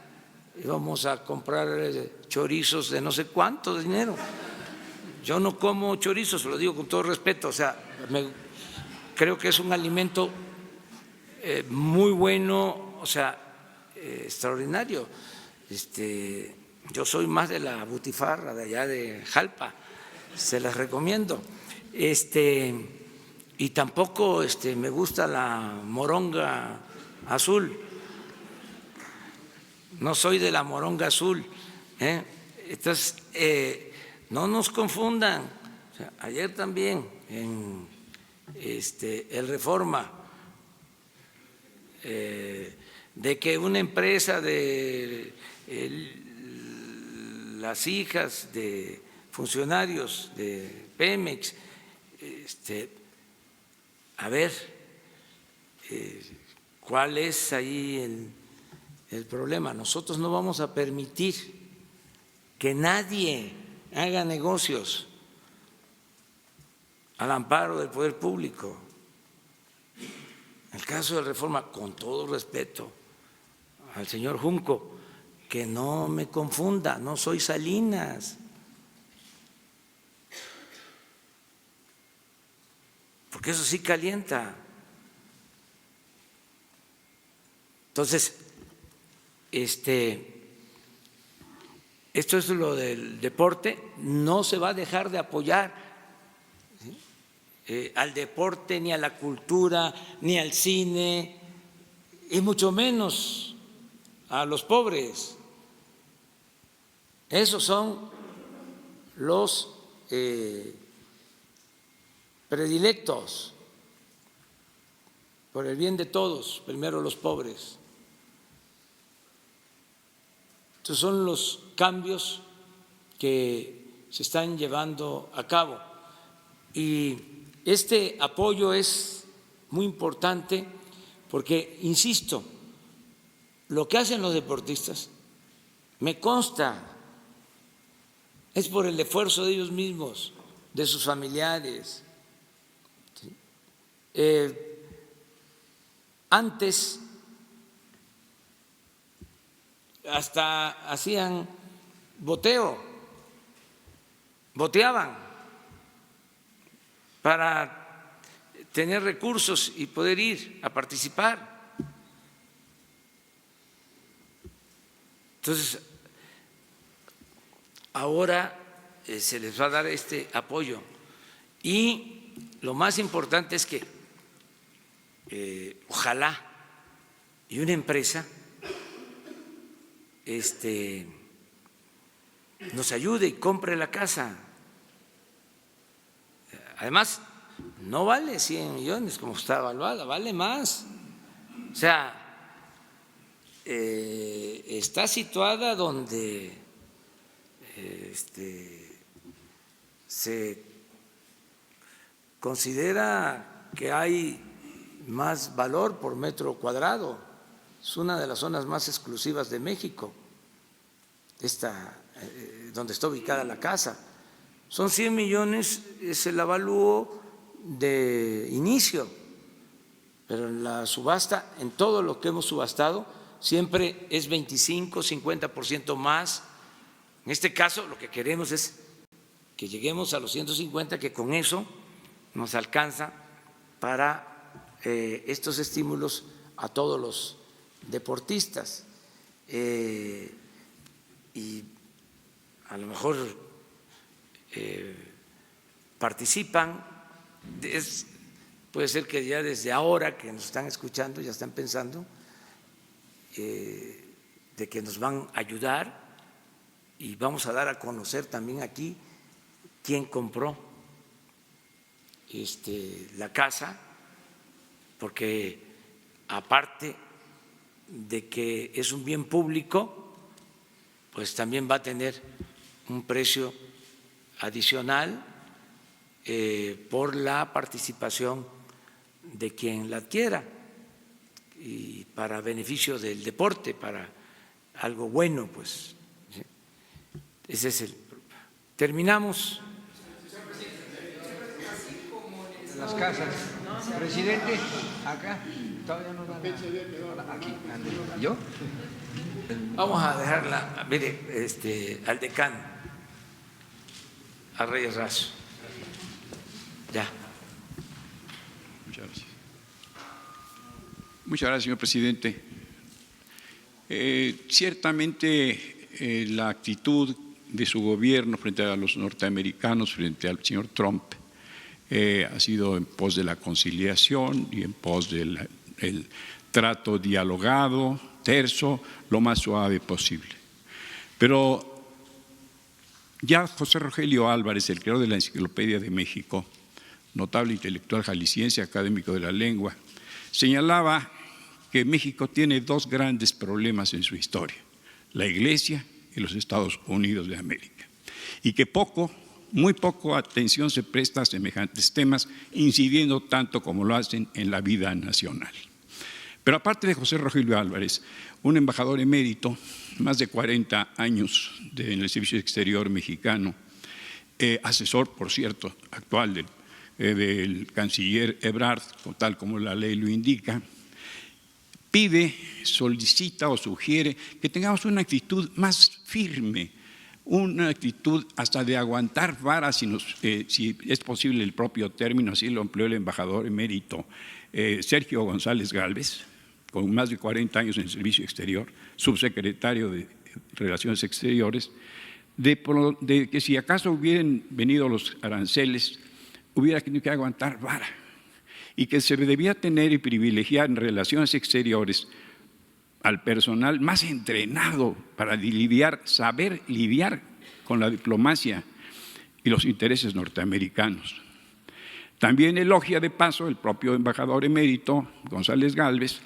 íbamos a comprar chorizos de no sé cuánto dinero. Yo no como chorizos, lo digo con todo respeto, o sea, creo que es un alimento muy bueno, o sea, extraordinario. Yo soy más de la butifarra de allá de Jalpa, se las recomiendo. Y tampoco me gusta la moronga azul. No soy de la moronga azul. Entonces, no nos confundan. O sea, ayer también en el Reforma, de que una empresa de las hijas de funcionarios de Pemex, a ver cuál es ahí el problema. Nosotros no vamos a permitir que nadie haga negocios al amparo del poder público. En el caso de Reforma, con todo respeto al señor Junco, que no me confunda, no soy Salinas. Porque eso sí calienta. Entonces, esto es lo del deporte, no se va a dejar de apoyar al deporte, ni a la cultura, ni al cine, y mucho menos a los pobres. Esos son los predilectos, por el bien de todos, primero los pobres. Estos son los cambios que se están llevando a cabo. Y este apoyo es muy importante porque, insisto, lo que hacen los deportistas, me consta, es por el esfuerzo de ellos mismos, de sus familiares. Antes hasta hacían boteaban para tener recursos y poder ir a participar. Entonces, ahora se les va a dar este apoyo y lo más importante es que ojalá y una empresa nos ayude y compre la casa. Además, no vale 100 millones como está evaluada, vale más. O sea, está situada donde se considera que hay más valor por metro cuadrado. Es una de las zonas más exclusivas de México, donde está ubicada la casa. Son 100 millones, es el avalúo de inicio, pero en la subasta, en todo lo que hemos subastado, siempre es 25, 50% más. En este caso, lo que queremos es que lleguemos a los 150, que con eso nos alcanza para estos estímulos a todos los deportistas. Y a lo mejor participan, puede ser que ya desde ahora que nos están escuchando ya están pensando de que nos van a ayudar, y vamos a dar a conocer también aquí quién compró la casa, porque aparte de que es un bien público, pues también va a tener un precio adicional por la participación de quien la adquiera, y para beneficio del deporte, para algo bueno, pues. ¿Sí? Ese es el. Terminamos. Las casas. Presidente, acá todavía no van a. Aquí, ¿yo? Vamos a dejarla, mire, al decano, a Reyes Razo. Ya. Muchas gracias. Muchas gracias, señor presidente. Ciertamente la actitud de su gobierno frente a los norteamericanos, frente al señor Trump, ha sido en pos de la conciliación y en pos del trato dialogado, terso, lo más suave posible. Pero ya José Rogelio Álvarez, el creador de la Enciclopedia de México, notable intelectual jalisciense, académico de la lengua, señalaba que México tiene dos grandes problemas en su historia: la Iglesia y los Estados Unidos de América, y que muy poco atención se presta a semejantes temas, incidiendo tanto como lo hacen en la vida nacional. Pero aparte de José Rogelio Álvarez, un embajador emérito, más de 40 años en el Servicio Exterior mexicano, asesor, por cierto, actual del canciller Ebrard, tal como la ley lo indica, pide, solicita o sugiere que tengamos una actitud más firme, una actitud hasta de aguantar vara, si es posible el propio término, así lo empleó el embajador emérito Sergio González Gálvez, con más de 40 años en el Servicio Exterior, subsecretario de Relaciones Exteriores, de que si acaso hubieran venido los aranceles, hubiera tenido que aguantar vara, y que se debía tener y privilegiar en relaciones exteriores al personal más entrenado para saber lidiar con la diplomacia y los intereses norteamericanos. También elogia de paso el propio embajador emérito González Gálvez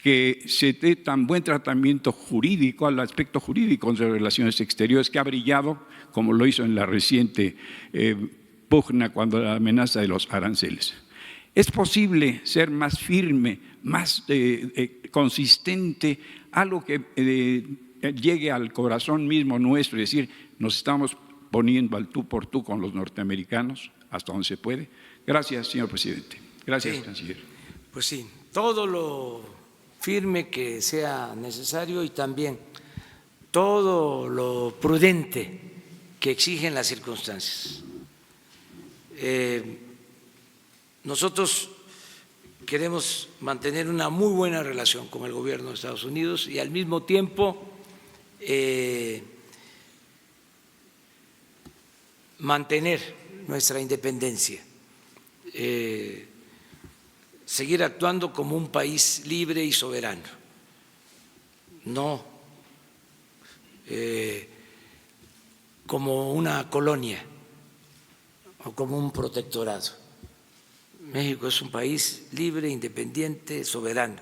que se dé tan buen tratamiento jurídico al aspecto jurídico de relaciones exteriores que ha brillado como lo hizo en la reciente pugna cuando la amenaza de los aranceles. ¿Es posible ser más firme, más consistente, algo que llegue al corazón mismo nuestro y decir, nos estamos poniendo al tú por tú con los norteamericanos hasta donde se puede? Gracias, señor presidente. Gracias, canciller. Pues sí, todo lo firme que sea necesario y también todo lo prudente que exigen las circunstancias. Nosotros queremos mantener una muy buena relación con el gobierno de Estados Unidos y al mismo tiempo mantener nuestra independencia, seguir actuando como un país libre y soberano, no como una colonia o como un protectorado. México es un país libre, independiente, soberano.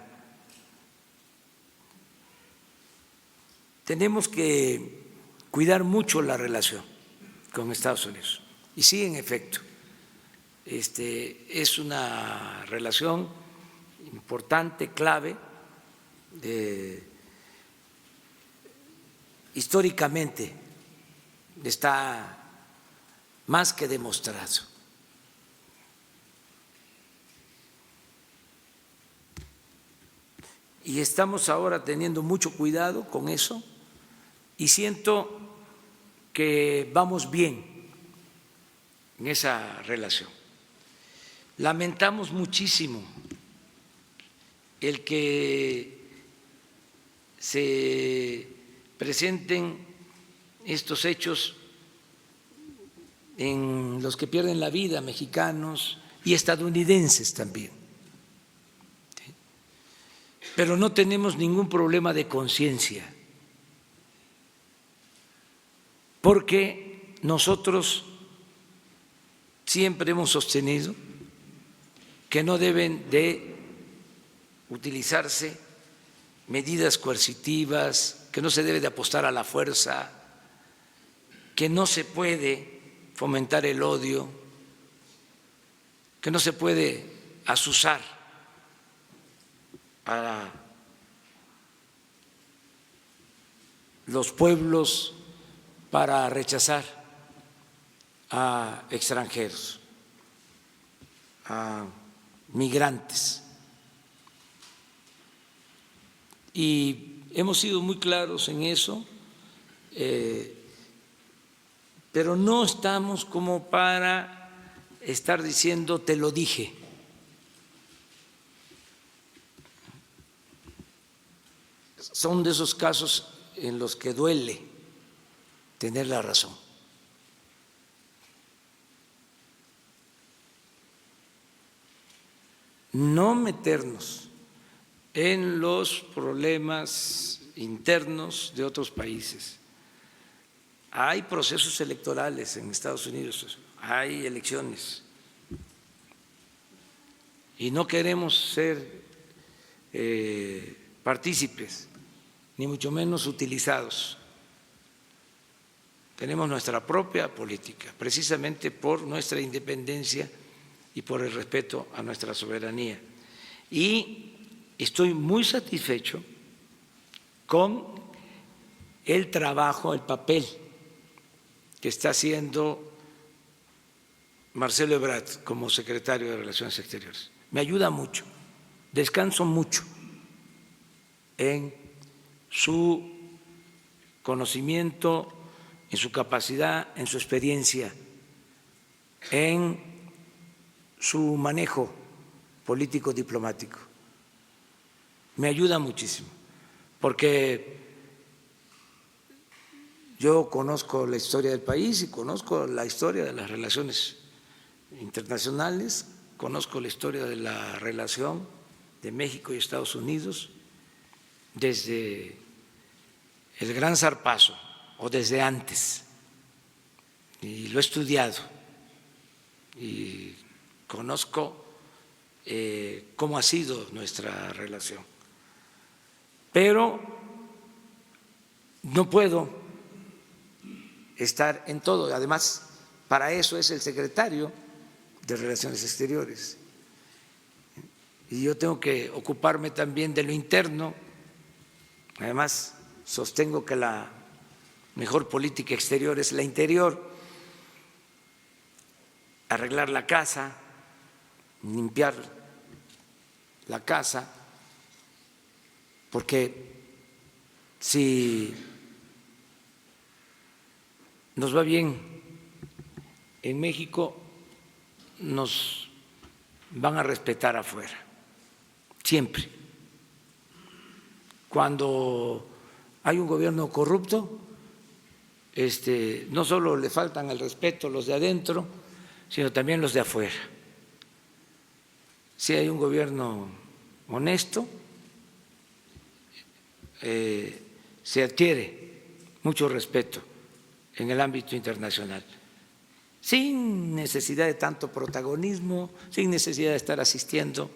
Tenemos que cuidar mucho la relación con Estados Unidos. Y sí, en efecto, es una relación importante, clave, históricamente está más que demostrado. Y estamos ahora teniendo mucho cuidado con eso y siento que vamos bien en esa relación. Lamentamos muchísimo el que se presenten estos hechos en los que pierden la vida mexicanos y estadounidenses también. Pero no tenemos ningún problema de conciencia, porque nosotros siempre hemos sostenido que no deben de utilizarse medidas coercitivas, que no se debe de apostar a la fuerza, que no se puede fomentar el odio, que no se puede azuzar a los pueblos para rechazar a extranjeros, a migrantes. Y hemos sido muy claros en eso, pero no estamos como para estar diciendo te lo dije. Son de esos casos en los que duele tener la razón. No meternos en los problemas internos de otros países. Hay procesos electorales en Estados Unidos, hay elecciones y no queremos ser partícipes, ni mucho menos utilizados. Tenemos nuestra propia política, precisamente por nuestra independencia y por el respeto a nuestra soberanía. Y estoy muy satisfecho con el trabajo, el papel que está haciendo Marcelo Ebrard como secretario de Relaciones Exteriores. Me ayuda mucho, descanso mucho en su conocimiento, en su capacidad, en su experiencia, en su manejo político diplomático. Me ayuda muchísimo, porque yo conozco la historia del país y conozco la historia de las relaciones internacionales, conozco la historia de la relación de México y Estados Unidos desde el Gran Zarpazo o desde antes, y lo he estudiado y conozco cómo ha sido nuestra relación. pero no puedo estar en todo. Además, para eso es el secretario de Relaciones Exteriores. Y yo tengo que ocuparme también de lo interno. Además, sostengo que la mejor política exterior es la interior. Arreglar la casa, limpiar la casa, porque si nos va bien en México, nos van a respetar afuera, siempre. Cuando hay un gobierno corrupto, no solo le faltan el respeto los de adentro, sino también los de afuera. Si hay un gobierno honesto, se adquiere mucho respeto en el ámbito internacional, sin necesidad de tanto protagonismo, sin necesidad de estar asistiendo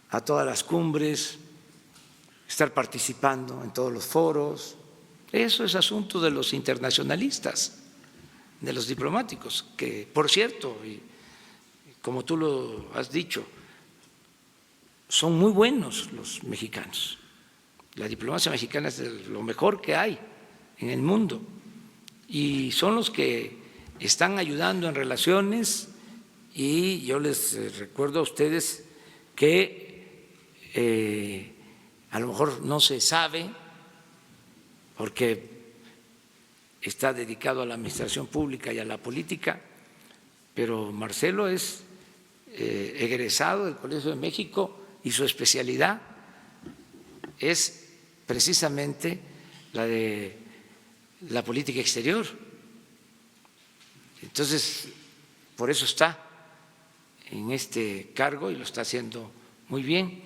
a todas las cumbres, estar participando en todos los foros. Eso es asunto de los internacionalistas, de los diplomáticos, que, por cierto, y como tú lo has dicho, son muy buenos los mexicanos. La diplomacia mexicana es de lo mejor que hay en el mundo y son los que están ayudando en relaciones, y yo les recuerdo a ustedes que a lo mejor no se sabe porque está dedicado a la administración pública y a la política, pero Marcelo es egresado del Colegio de México y su especialidad es precisamente la de la política exterior. Entonces, por eso está en este cargo y lo está haciendo muy bien.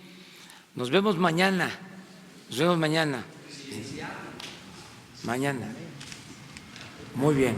Nos vemos mañana. Nos vemos mañana. Mañana. Muy bien.